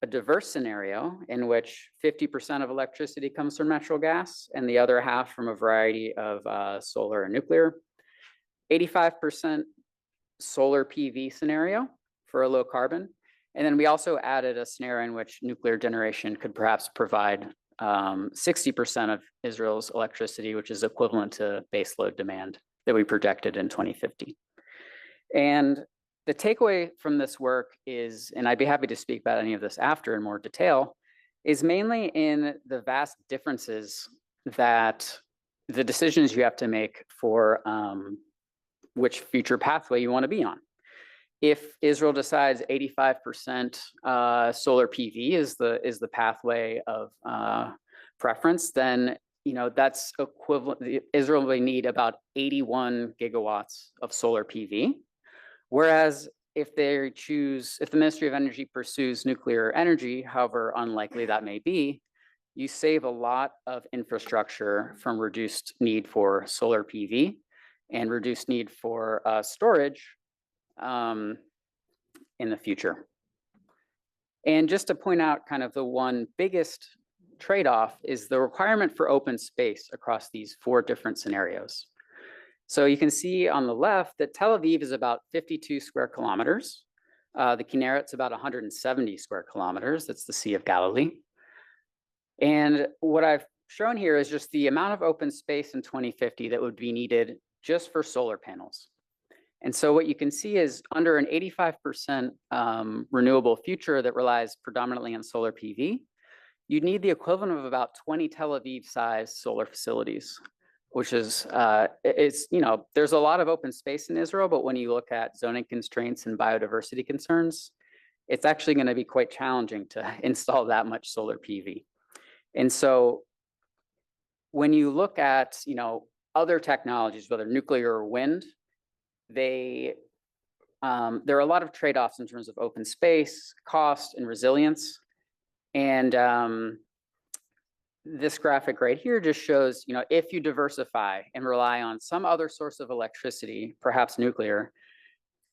a diverse scenario in which 50% of electricity comes from natural gas and the other half from a variety of solar and nuclear, 85% solar PV scenario for a low carbon. And then we also added a scenario in which nuclear generation could perhaps provide 60% of Israel's electricity, which is equivalent to baseload demand that we projected in 2050. And the takeaway from this work is, and I'd be happy to speak about any of this after in more detail, is mainly in the vast differences that the decisions you have to make for which future pathway you want to be on. If Israel decides 85% solar PV is the pathway of preference, then that's equivalent. Israel will need about 81 gigawatts of solar PV. Whereas if the Ministry of Energy pursues nuclear energy, however unlikely that may be, you save a lot of infrastructure from reduced need for solar PV and reduced need for storage in the future. And just to point out kind of the one biggest trade-off is the requirement for open space across these 4 different scenarios. So you can see on the left that Tel Aviv is about 52 square kilometers. The Kinneret's about 170 square kilometers. That's the Sea of Galilee. And what I've shown here is just the amount of open space in 2050 that would be needed just for solar panels. And so what you can see is under an 85% renewable future that relies predominantly on solar PV, you'd need the equivalent of about 20 Tel Aviv-sized solar facilities, which is, there's a lot of open space in Israel, but when you look at zoning constraints and biodiversity concerns, it's actually going to be quite challenging to install that much solar PV. And so when you look at, other technologies, whether nuclear or wind, there are a lot of trade-offs in terms of open space, cost, and resilience. And this graphic right here just shows, if you diversify and rely on some other source of electricity, perhaps nuclear,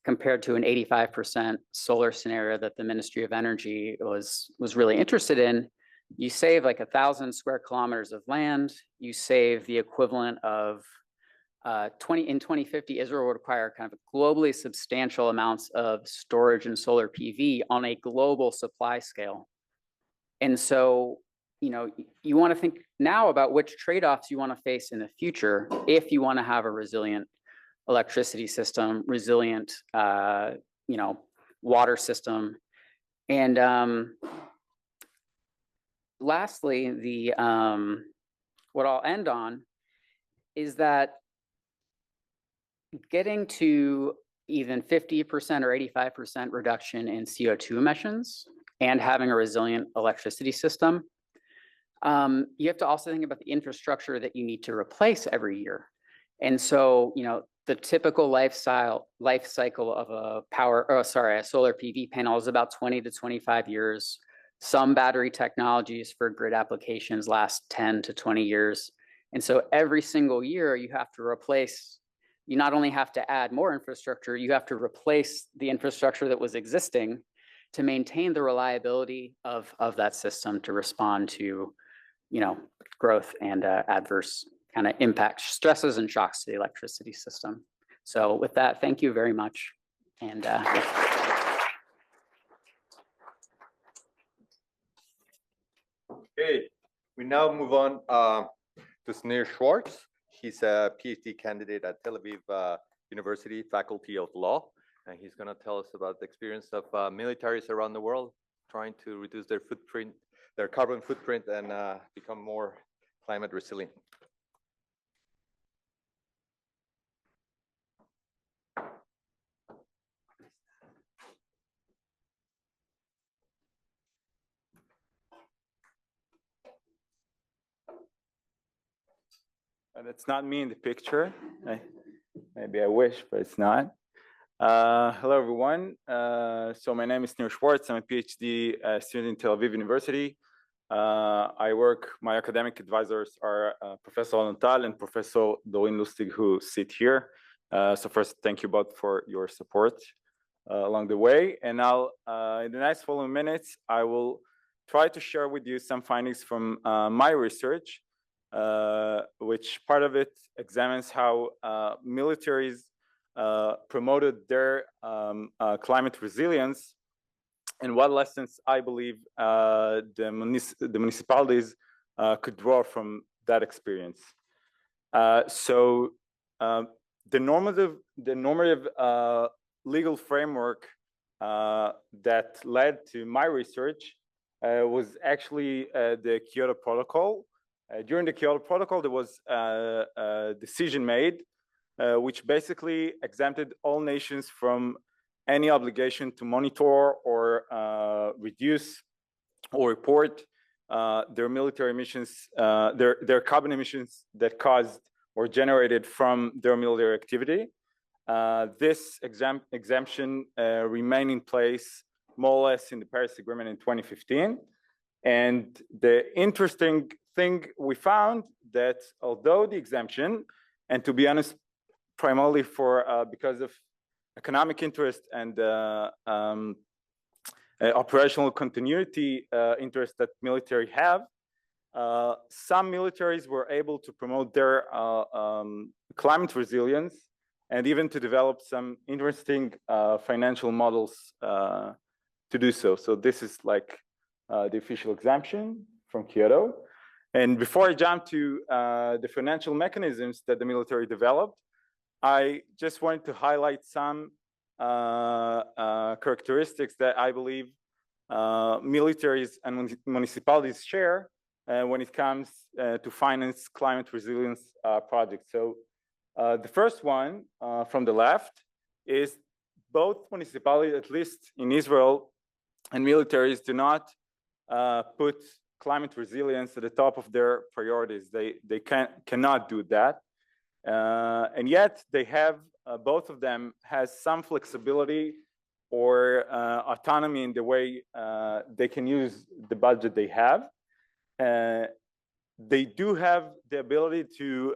compared to an 85% solar scenario that the Ministry of Energy was really interested in, you save like 1,000 square kilometers of land. You save the equivalent of in 2050, Israel would require kind of globally substantial amounts of storage and solar PV on a global supply scale. And so, you want to think now about which trade-offs you want to face in the future if you want to have a resilient electricity system, resilient, water system. And lastly, what I'll end on is that getting to even 50% or 85% reduction in CO2 emissions and having a resilient electricity system, you have to also think about the infrastructure that you need to replace every year. And so, the typical life cycle of a solar PV panel is about 20 to 25 years. Some battery technologies for grid applications last 10 to 20 years. And so every single year you have to replace, you not only have to add more infrastructure, you have to replace the infrastructure that was existing to maintain the reliability of that system to respond to, growth and adverse kind of impacts, stresses and shocks to the electricity system. So with that, thank you very much. And Okay, we now move on to Snir Schwartz. He's a PhD candidate at Tel Aviv University, Faculty of Law, and he's going to tell us about the experience of militaries around the world trying to reduce their footprint, their carbon footprint, and become more climate resilient. That's not me in the picture. Maybe I wish, but it's not. Hello, everyone. So my name is Snir Schwartz. I'm a PhD student in Tel Aviv University. My academic advisors are Professor Tal and Professor Doerr Lustig, who sit here. So first, thank you both for your support along the way. And now, in the next following minutes, I will try to share with you some findings from my research, which part of it examines how militaries promoted their climate resilience and what lessons I believe the municipalities could draw from that experience. So the normative legal framework that led to my research was actually the Kyoto Protocol. During the Kyoto Protocol, there was a decision made which basically exempted all nations from any obligation to monitor or reduce or report their military emissions, their carbon emissions that caused or generated from their military activity. This exemption remained in place more or less in the Paris Agreement in 2015. And the interesting thing we found that although the exemption, and to be honest, primarily because of economic interest and operational continuity interest that military have, some militaries were able to promote their climate resilience and even to develop some interesting financial models to do so. So this is like the official exemption from Kyoto. And before I jump to the financial mechanisms that the military developed, I just wanted to highlight some characteristics that I believe militaries and municipalities share when it comes to finance climate resilience projects. So the first one from the left is both municipalities, at least in Israel, and militaries do not put climate resilience at the top of their priorities. They cannot do that. And yet they have, both of them has some flexibility or autonomy in the way they can use the budget they have. They do have the ability to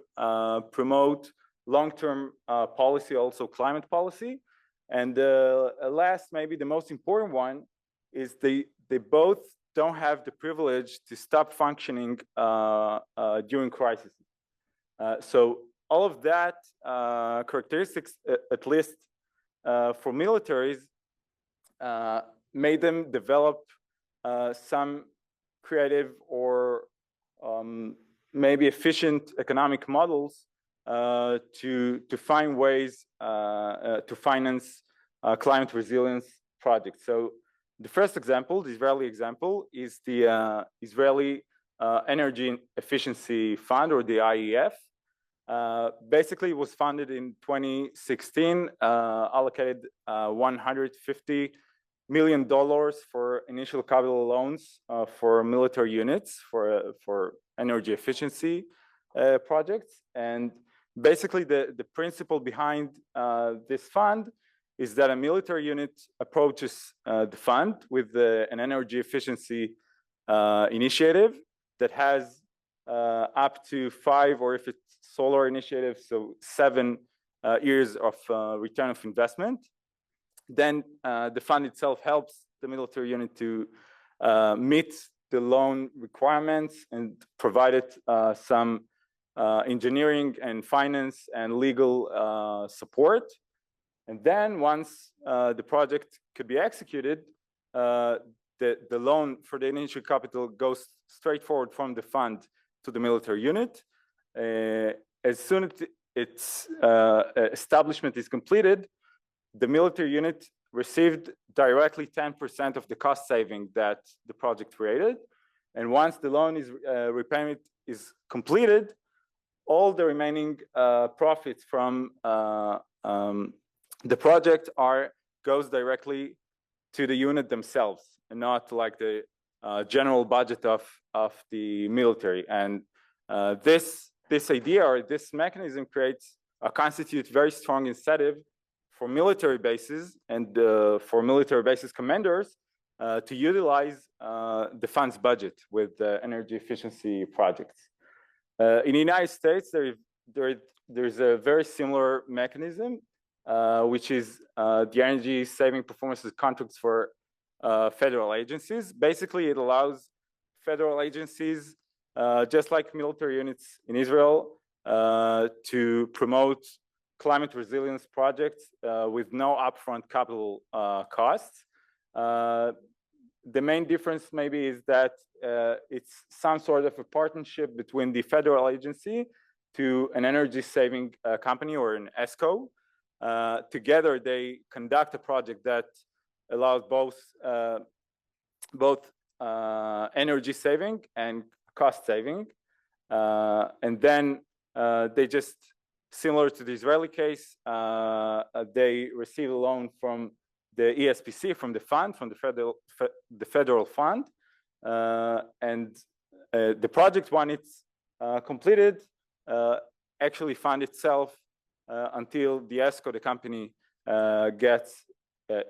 promote long-term policy, also climate policy. And last, maybe the most important one, is they both don't have the privilege to stop functioning during crises. So all of that characteristics, at least for militaries, made them develop some creative or maybe efficient economic models to find ways to finance climate resilience projects. So the first example, the Israeli example, is the Israeli Energy Efficiency Fund, or the IEF. Basically, it was funded in 2016, allocated $150 million for initial capital loans for military units for energy efficiency projects. And basically, the principle behind this fund is that a military unit approaches the fund with an energy efficiency initiative that has up to 5, or if it's solar initiative, so 7 years of return of investment. Then the fund itself helps the military unit to meet the loan requirements and provided some engineering and finance and legal support. And then once the project could be executed, the loan for the initial capital goes straightforward from the fund to the military unit. As soon as its establishment is completed, the military unit received directly 10% of the cost saving that the project created. And once the loan repayment is completed, all the remaining profits from the project goes directly to the unit themselves, and not like the general budget of the military. And this idea, or this mechanism, constitutes very strong incentive for military bases and for military bases commanders to utilize the fund's budget with energy efficiency projects. In the United States, there's a very similar mechanism, which is the energy saving performance contracts for federal agencies. Basically, it allows federal agencies, just like military units in Israel, to promote climate resilience projects with no upfront capital costs. The main difference maybe is that it's some sort of a partnership between the federal agency to an energy saving company or an ESCO. Together, they conduct a project that allows both energy saving and cost saving. And then they just, similar to the Israeli case, they receive a loan from the ESPC, from the fund, from the federal fund. And the project, when it's completed, actually fund itself until the ESCO, the company, gets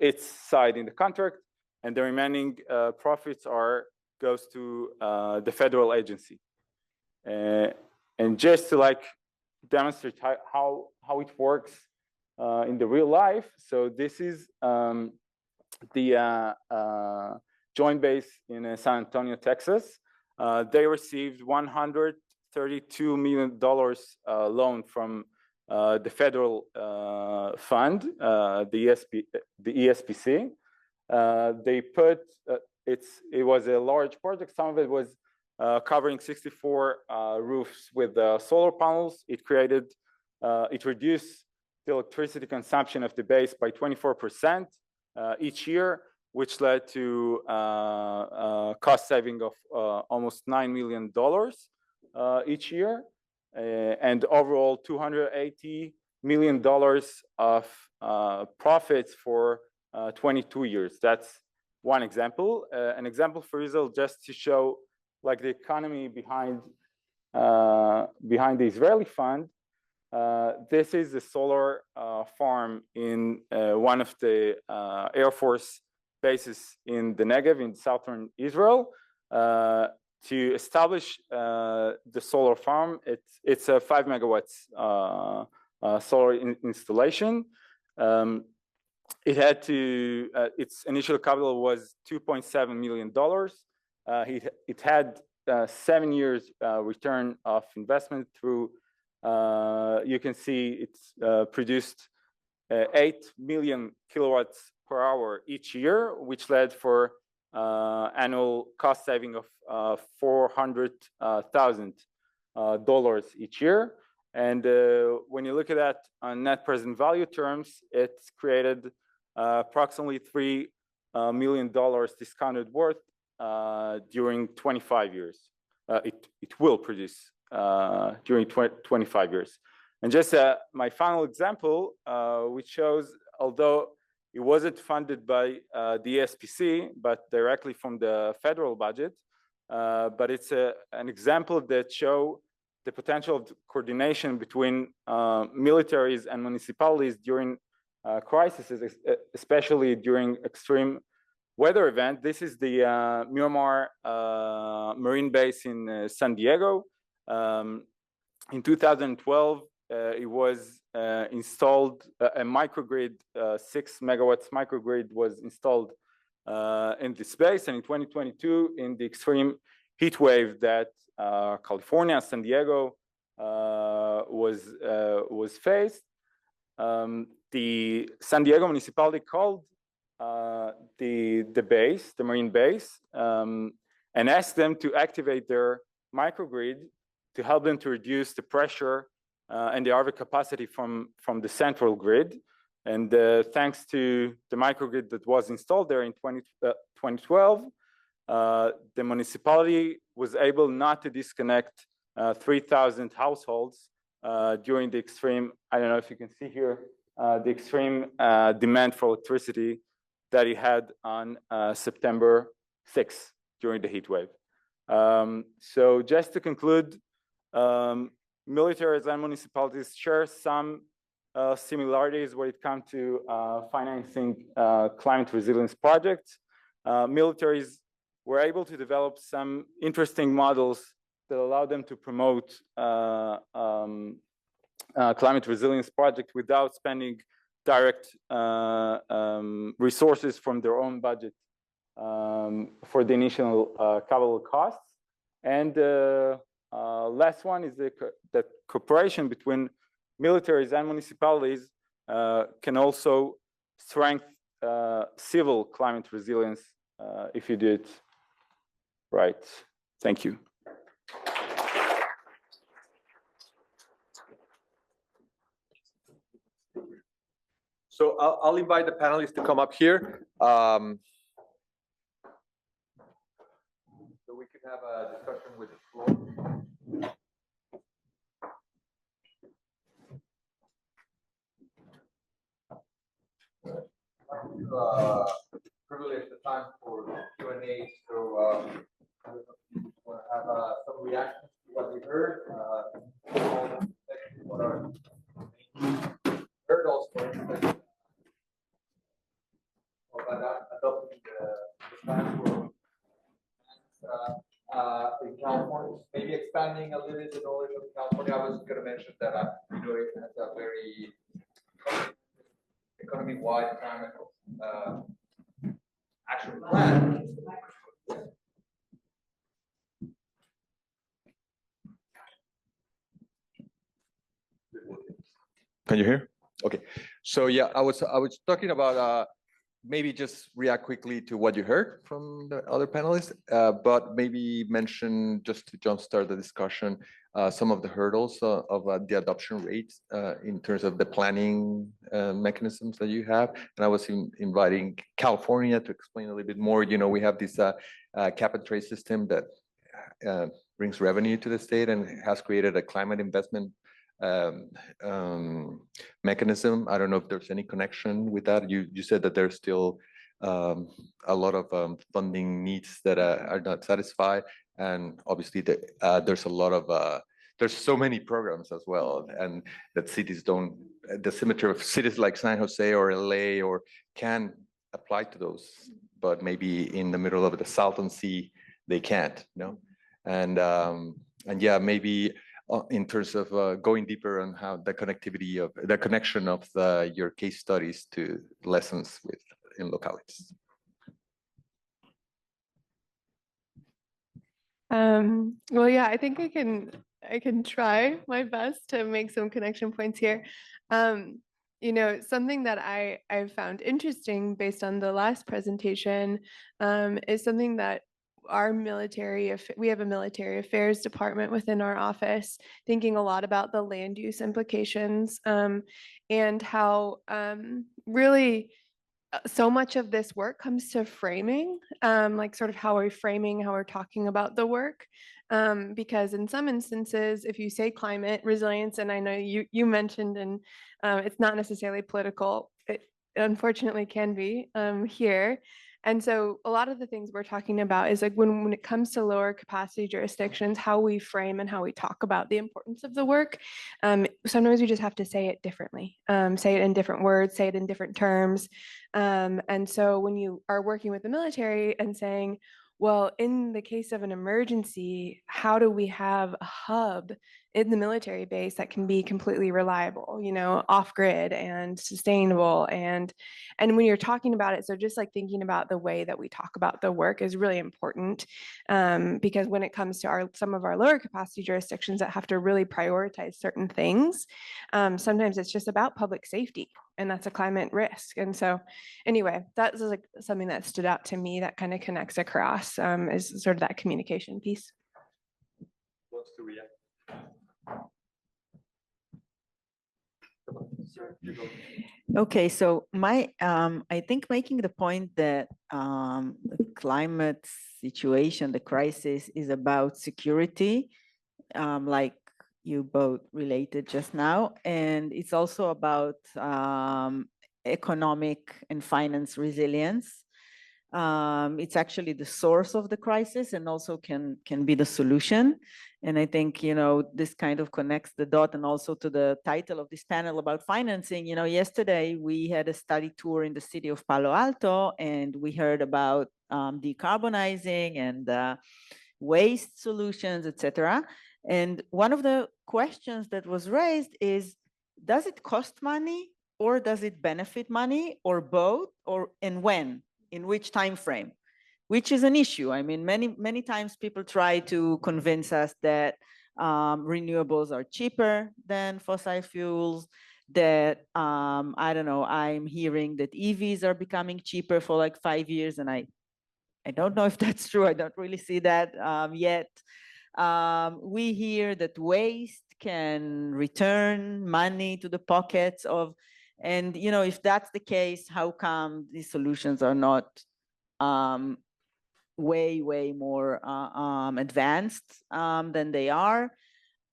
its side in the contract, and the remaining profits goes to the federal agency. And just to demonstrate how it works in the real life, so this is the joint base in San Antonio, Texas. They received $132 million loan from the federal fund, the ESPC. They put it was a large project. Some of it was covering 64 roofs with solar panels. It reduced the electricity consumption of the base by 24% each year, which led to cost saving of almost $9 million each year, and overall $280 million of profits for 22 years. That's one example. An example for Israel, just to show the economy behind the Israeli fund. This is a solar farm in one of the Air Force bases in the Negev in southern Israel. To establish the solar farm, it's a 5 megawatts solar installation. It had to, its initial capital was $2.7 million. It had 7 years return of investment through, you can see it's produced 8 million kilowatts per hour each year, which led for annual cost saving of $400,000 each year. And when you look at that on net present value terms, it's created approximately $3 million discounted worth during 25 years. It will produce during 25 years. And just my final example, which shows, although it wasn't funded by the ESPC, but directly from the federal budget, but it's an example that shows the potential of coordination between militaries and municipalities during crises, especially during extreme weather event. This is the Miramar Marine Base in San Diego. In 2012, it was installed, a microgrid, 6 megawatts microgrid was installed in this base. And in 2022, in the extreme heat wave that California, San Diego was faced, the San Diego municipality called the base, the marine base, and asked them to activate their microgrid to help them to reduce the pressure and the RV capacity from the central grid. And thanks to the microgrid that was installed there in 2012, the municipality was able not to disconnect 3,000 households during the extreme, I don't know if you can see here, the extreme demand for electricity that it had on September 6th during the heat wave. So just to conclude, militaries and municipalities share some similarities when it comes to financing climate resilience projects. Militaries were able to develop some interesting models that allow them to promote climate resilience project without spending direct resources from their own budget for the initial capital costs. And last one is that cooperation between militaries and municipalities can also strengthen civil climate resilience if you do it right. Thank you. So I'll invite the panelists to come up here. So we can have a discussion with the floor. Privilege the time for Q&A. So I want to have some reactions to what we heard. What are hurdles, for instance, about adopting the plan for in California, maybe expanding a little bit the knowledge of California. I was going to mention that it has a very economy-wide climate action plan. Can you hear? Okay. So yeah, I was talking about maybe just react quickly to what you heard from the other panelists, but maybe mention, just to jumpstart the discussion, some of the hurdles of the adoption rates in terms of the planning mechanisms that you have. And I was inviting California to explain a little bit more. You know, we have this cap and trade system that brings revenue to the state and has created a climate investment mechanism. I don't know if there's any connection with that. You said that there's still a lot of funding needs that are not satisfied, and obviously there's a lot of there's so many programs as well, and that cities don't, the symmetry of cities like San Jose or LA or can apply to those, but maybe in the middle of the Salton Sea they can't, you know. And yeah, maybe in terms of going deeper on how the connectivity of the connection of your case studies to lessons in localities. Well, yeah, I think I can try my best to make some connection points here. You know, something that I found interesting based on the last presentation is something that our we have a military affairs department within our office, thinking a lot about the land use implications, and how really so much of this work comes to framing, like sort of how we're framing, how we're talking about the work. Because in some instances, if you say climate resilience, and I know you mentioned, and it's not necessarily political, it unfortunately can be here. And so a lot of the things we're talking about is like when it comes to lower capacity jurisdictions, how we frame and how we talk about the importance of the work. Sometimes we just have to say it differently, say it in different words, say it in different terms. And so when you are working with the military and saying, well, in the case of an emergency, how do we have a hub in the military base that can be completely reliable, you know, off grid and sustainable? And when you're talking about it, so just like thinking about the way that we talk about the work is really important, because when it comes to some of our lower capacity jurisdictions that have to really prioritize certain things, sometimes it's just about public safety, and that's a climate risk. And so anyway, that's like something that stood out to me that kind of connects across, is sort of that communication piece. Wants to react. Okay, so I think making the point that the climate situation, the crisis, is about security, like you both related just now, and it's also about economic and finance resilience. It's actually the source of the crisis and also can be the solution. And I think, you know, this kind of connects the dot and also to the title of this panel about financing. You know, yesterday we had a study tour in the city of Palo Alto, and we heard about decarbonizing and waste solutions, etc. And one of the questions that was raised is, does it cost money or does it benefit money, or both, and when? In which time frame, which is an issue. I mean, many times people try to convince us that renewables are cheaper than fossil fuels, that I don't know, I'm hearing that EVs are becoming cheaper for like 5 years, and I don't know if that's true. I don't really see that yet. We hear that waste can return money to the pockets of, and you know, if that's the case, how come these solutions are not way more advanced than they are?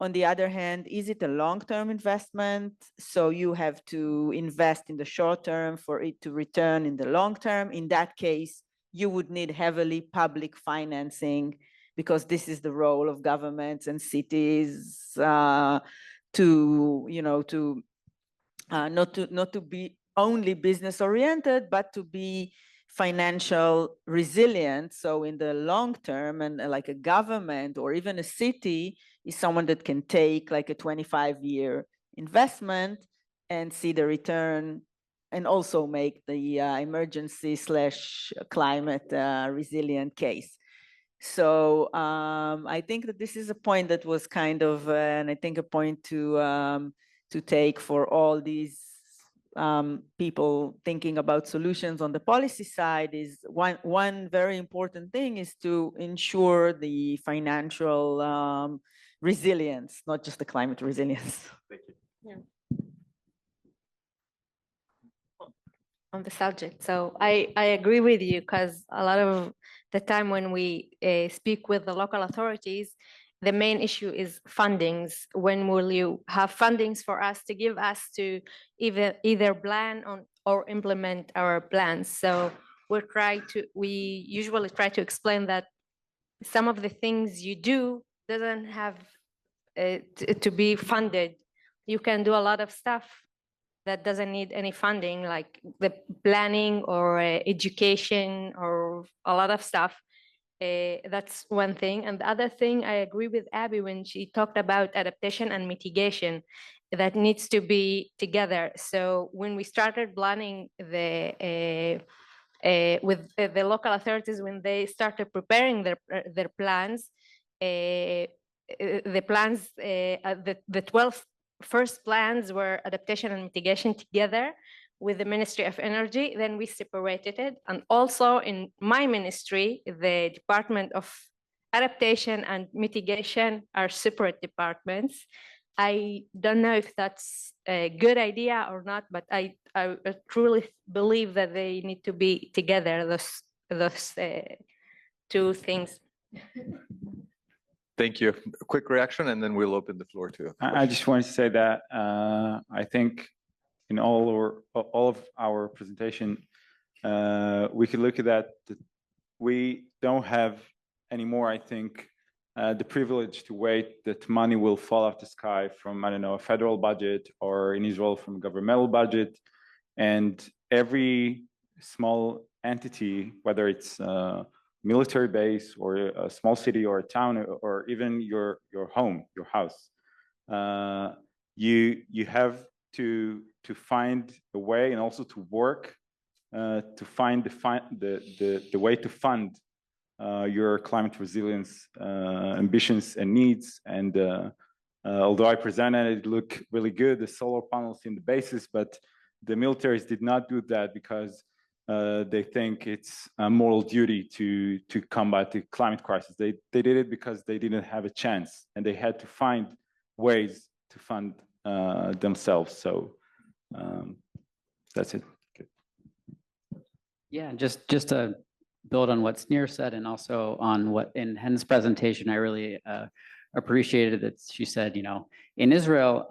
On the other hand, is it a long-term investment? So you have to invest in the short term for it to return in the long term. In that case, you would need heavily public financing, because this is the role of governments and cities to, you know, to not to be only business oriented, but to be financial resilient. So in the long term, and like a government or even a city is someone that can take like a 25-year investment and see the return, and also make the emergency/climate resilient case. So I think that this is a point that was kind of, and I think a point to take for all these people thinking about solutions on the policy side, is one very important thing is to ensure the financial resilience, not just the climate resilience. Thank you. Yeah. On the subject, so I agree with you, because a lot of the time when we speak with the local authorities, the main issue is fundings. When will you have fundings for us to give us to either plan on or implement our plans? So we usually try to explain that some of the things you do doesn't have to be funded. You can do a lot of stuff that doesn't need any funding, like the planning or education or a lot of stuff. That's one thing. And the other thing, I agree with Abby when she talked about adaptation and mitigation, that needs to be together. So when we started planning with the local authorities, when they started preparing their plans, the 12 first plans were adaptation and mitigation together, with the Ministry of Energy, then we separated it. And also in my ministry, the Department of Adaptation and Mitigation are separate departments. I don't know if that's a good idea or not, but I truly believe that they need to be together, those two things. Thank you. A quick reaction, and then we'll open the floor to. I just wanted to say that I think in all of our presentation, we could look at that. We don't have anymore, I think, the privilege to wait that money will fall off the sky from, I don't know, a federal budget, or in Israel from a governmental budget. And every small entity, whether it's a military base or a small city or a town, or even your home, your house, you have to find a way, and also to work to find the way to fund your climate resilience ambitions and needs. And although I presented it looked really good, the solar panels in the bases, but the militaries did not do that because they think it's a moral duty to combat the climate crisis. They did it because they didn't have a chance, and they had to find ways to fund themselves. So that's it. Good. Yeah, just to build on what Snir said, and also on what in Hend's presentation, I really appreciated that she said, you know, in Israel,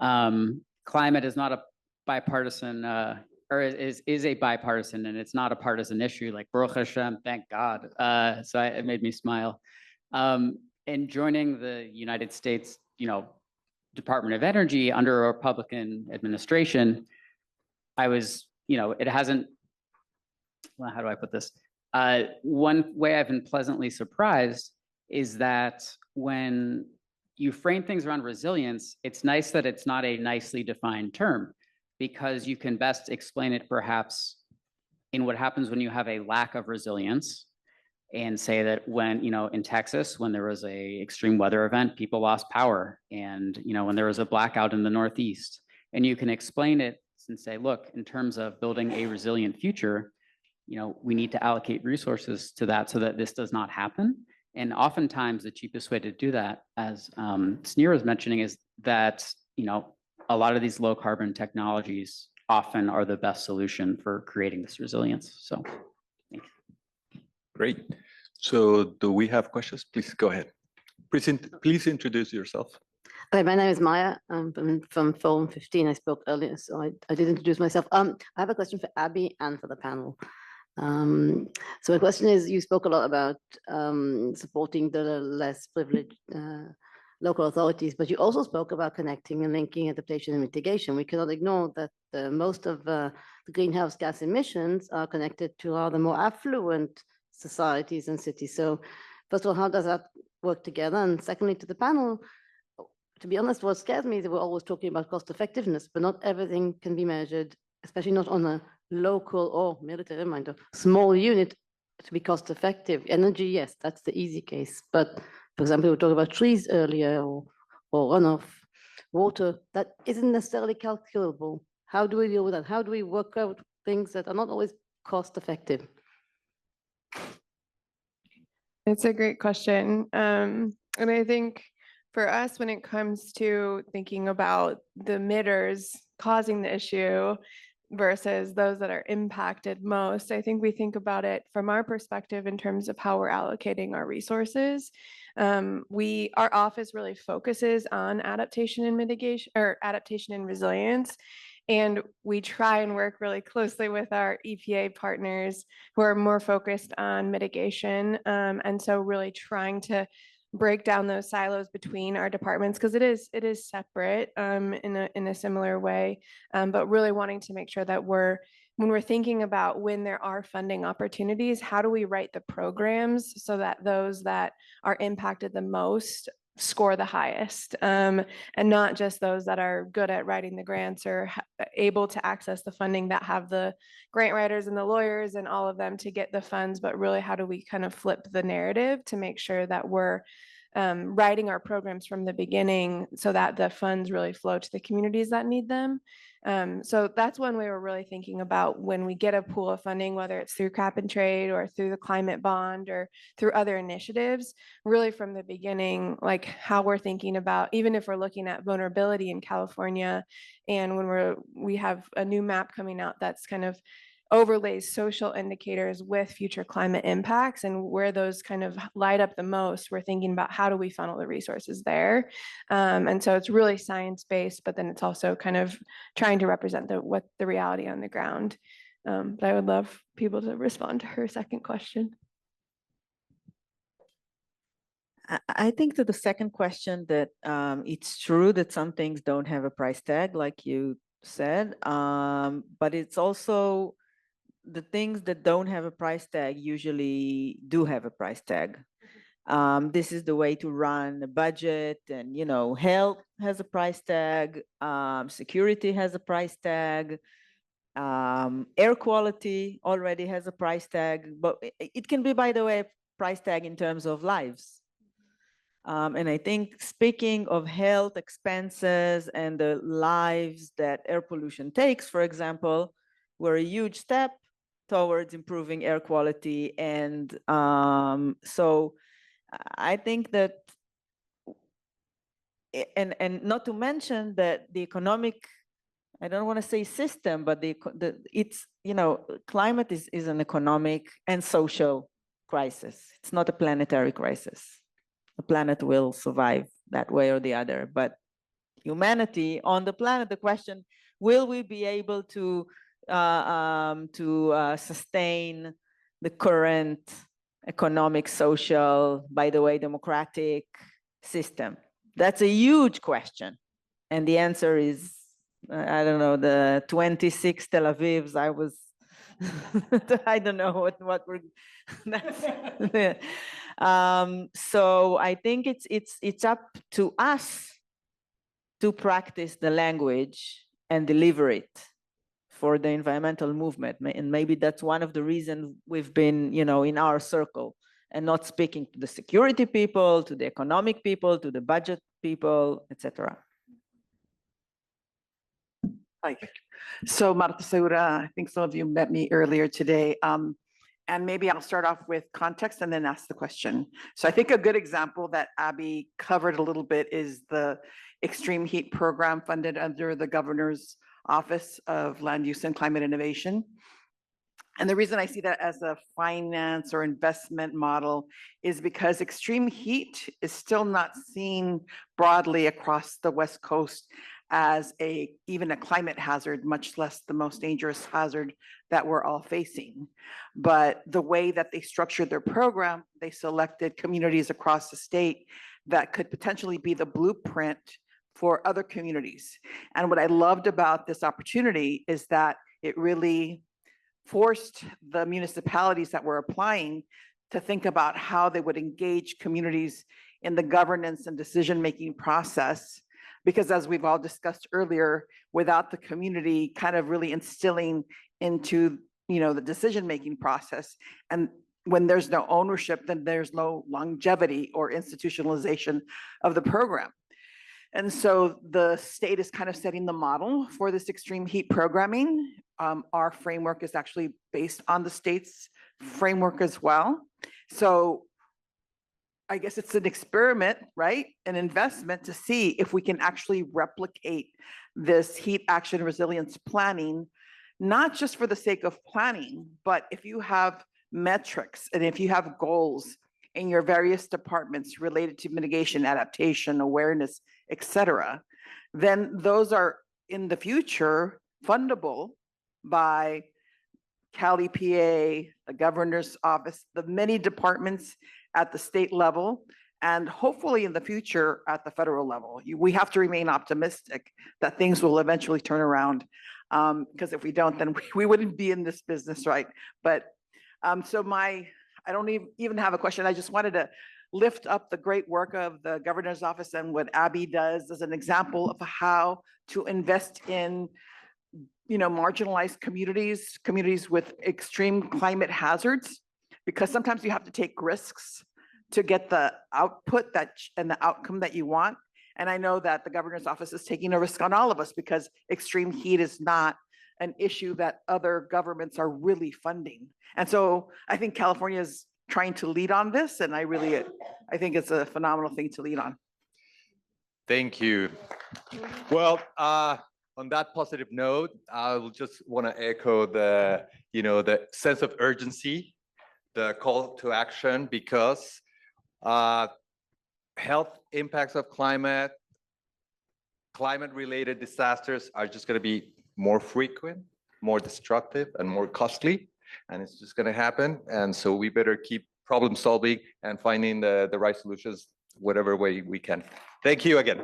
climate is not a bipartisan, or is a bipartisan, and it's not a partisan issue, like Baruch Hashem, thank God. So it made me smile. And joining the United States, you know, Department of Energy under a Republican administration, I was, you know, it hasn't, well, how do I put this? One way I've been pleasantly surprised is that when you frame things around resilience, it's nice that it's not a nicely defined term, because you can best explain it perhaps in what happens when you have a lack of resilience, and say that when, you know, in Texas, when there was a extreme weather event, people lost power. And, you know, when there was a blackout in the Northeast, and you can explain it and say, look, in terms of building a resilient future, you know, we need to allocate resources to that so that this does not happen. And oftentimes the cheapest way to do that, as Snir was mentioning, is that, you know, a lot of these low carbon technologies often are the best solution for creating this resilience. So thank you. Great. So do we have questions? Please go ahead. Please introduce yourself. Hi, my name is Maya. I'm from Forum 15. I spoke earlier, so I did introduce myself. I have a question for Abby and for the panel. So my question is, you spoke a lot about supporting the less privileged local authorities, but you also spoke about connecting and linking adaptation and mitigation. We cannot ignore that most of the greenhouse gas emissions are connected to the more affluent societies and cities. So first of all, how does that work together? And secondly, to the panel, to be honest, what scares me is that we're always talking about cost effectiveness, but not everything can be measured, especially not on a local or military reminder, small unit to be cost effective. Energy, yes, that's the easy case. But for example, we were talking about trees earlier, or runoff, water, that isn't necessarily calculable. How do we deal with that? How do we work out things that are not always cost effective? It's a great question. And I think for us, when it comes to thinking about the emitters causing the issue versus those that are impacted most, I think we think about it from our perspective in terms of how we're allocating our resources. Our office really focuses on adaptation and mitigation, or adaptation and resilience. And we try and work really closely with our EPA partners who are more focused on mitigation. And so really trying to break down those silos between our departments, because it is separate in a similar way, but really wanting to make sure that when we're thinking about when there are funding opportunities, how do we write the programs so that those that are impacted the most score the highest, and not just those that are good at writing the grants or able to access the funding, that have the grant writers and the lawyers and all of them to get the funds, but really how do we kind of flip the narrative to make sure that we're writing our programs from the beginning so that the funds really flow to the communities that need them. So that's one way we're really thinking about when we get a pool of funding, whether it's through cap and trade or through the climate bond or through other initiatives, really from the beginning, like how we're thinking about, even if we're looking at vulnerability in California, and when we have a new map coming out that's kind of overlays social indicators with future climate impacts, and where those kind of light up the most, we're thinking about how do we funnel the resources there. And so it's really science-based, but then it's also kind of trying to represent what the reality on the ground. But I would love people to respond to her second question. I think to the second question that it's true that some things don't have a price tag, like you said, but it's also the things that don't have a price tag usually do have a price tag. This is the way to run a budget, and health has a price tag, security has a price tag, air quality already has a price tag, but it can be, by the way, a price tag in terms of lives. And I think speaking of health expenses and the lives that air pollution takes, for example, were a huge step towards improving air quality. And so I think that, and not to mention that the economic, I don't want to say system, but it's, climate is an economic and social crisis. It's not a planetary crisis. The planet will survive that way or the other, but humanity on the planet, the question, will we be able to sustain the current economic, social, by the way, democratic system? That's a huge question. And the answer is, I don't know, the 26 Tel Avivs, I don't know what we're, that's, so I think it's up to us to practice the language and deliver it for the environmental movement. And maybe that's one of the reasons we've been, in our circle and not speaking to the security people, to the economic people, to the budget people, etc. Hi. So Marta Segura, I think some of you met me earlier today. And maybe I'll start off with context and then ask the question. So I think a good example that Abby covered a little bit is the extreme heat program funded under the Governor's Office of Land Use and Climate Innovation. And the reason I see that as a finance or investment model is because extreme heat is still not seen broadly across the West Coast as even a climate hazard, much less the most dangerous hazard that we're all facing. But the way that they structured their program, they selected communities across the state that could potentially be the blueprint for other communities. And what I loved about this opportunity is that it really forced the municipalities that were applying to think about how they would engage communities in the governance and decision-making process. Because as we've all discussed earlier, without the community kind of really instilling into, the decision-making process, and when there's no ownership, then there's no longevity or institutionalization of the program. And so the state is kind of setting the model for this extreme heat programming. Our framework is actually based on the state's framework as well. So I guess it's an experiment, right? An investment to see if we can actually replicate this heat action resilience planning, not just for the sake of planning, but if you have metrics and if you have goals in your various departments related to mitigation, adaptation, awareness, et cetera, then those are in the future fundable by Cali PA, the governor's office, the many departments at the state level, and hopefully in the future at the federal level. We have to remain optimistic that things will eventually turn around, because if we don't, then we wouldn't be in this business, right? But so I don't even have a question. I just wanted to lift up the great work of the governor's office and what Abby does as an example of how to invest in marginalized communities with extreme climate hazards, because sometimes you have to take risks to get the output and the outcome that you want. And I know that the governor's office is taking a risk on all of us because extreme heat is not an issue that other governments are really funding. And so I think California is trying to lead on this, and I think it's a phenomenal thing to lead on. Thank you. Well, on that positive note, I will just want to echo the, the sense of urgency, the call to action, because health impacts of climate-related disasters are just going to be more frequent, more destructive, and more costly, and it's just going to happen. And so we better keep problem solving and finding the right solutions whatever way we can. Thank you again.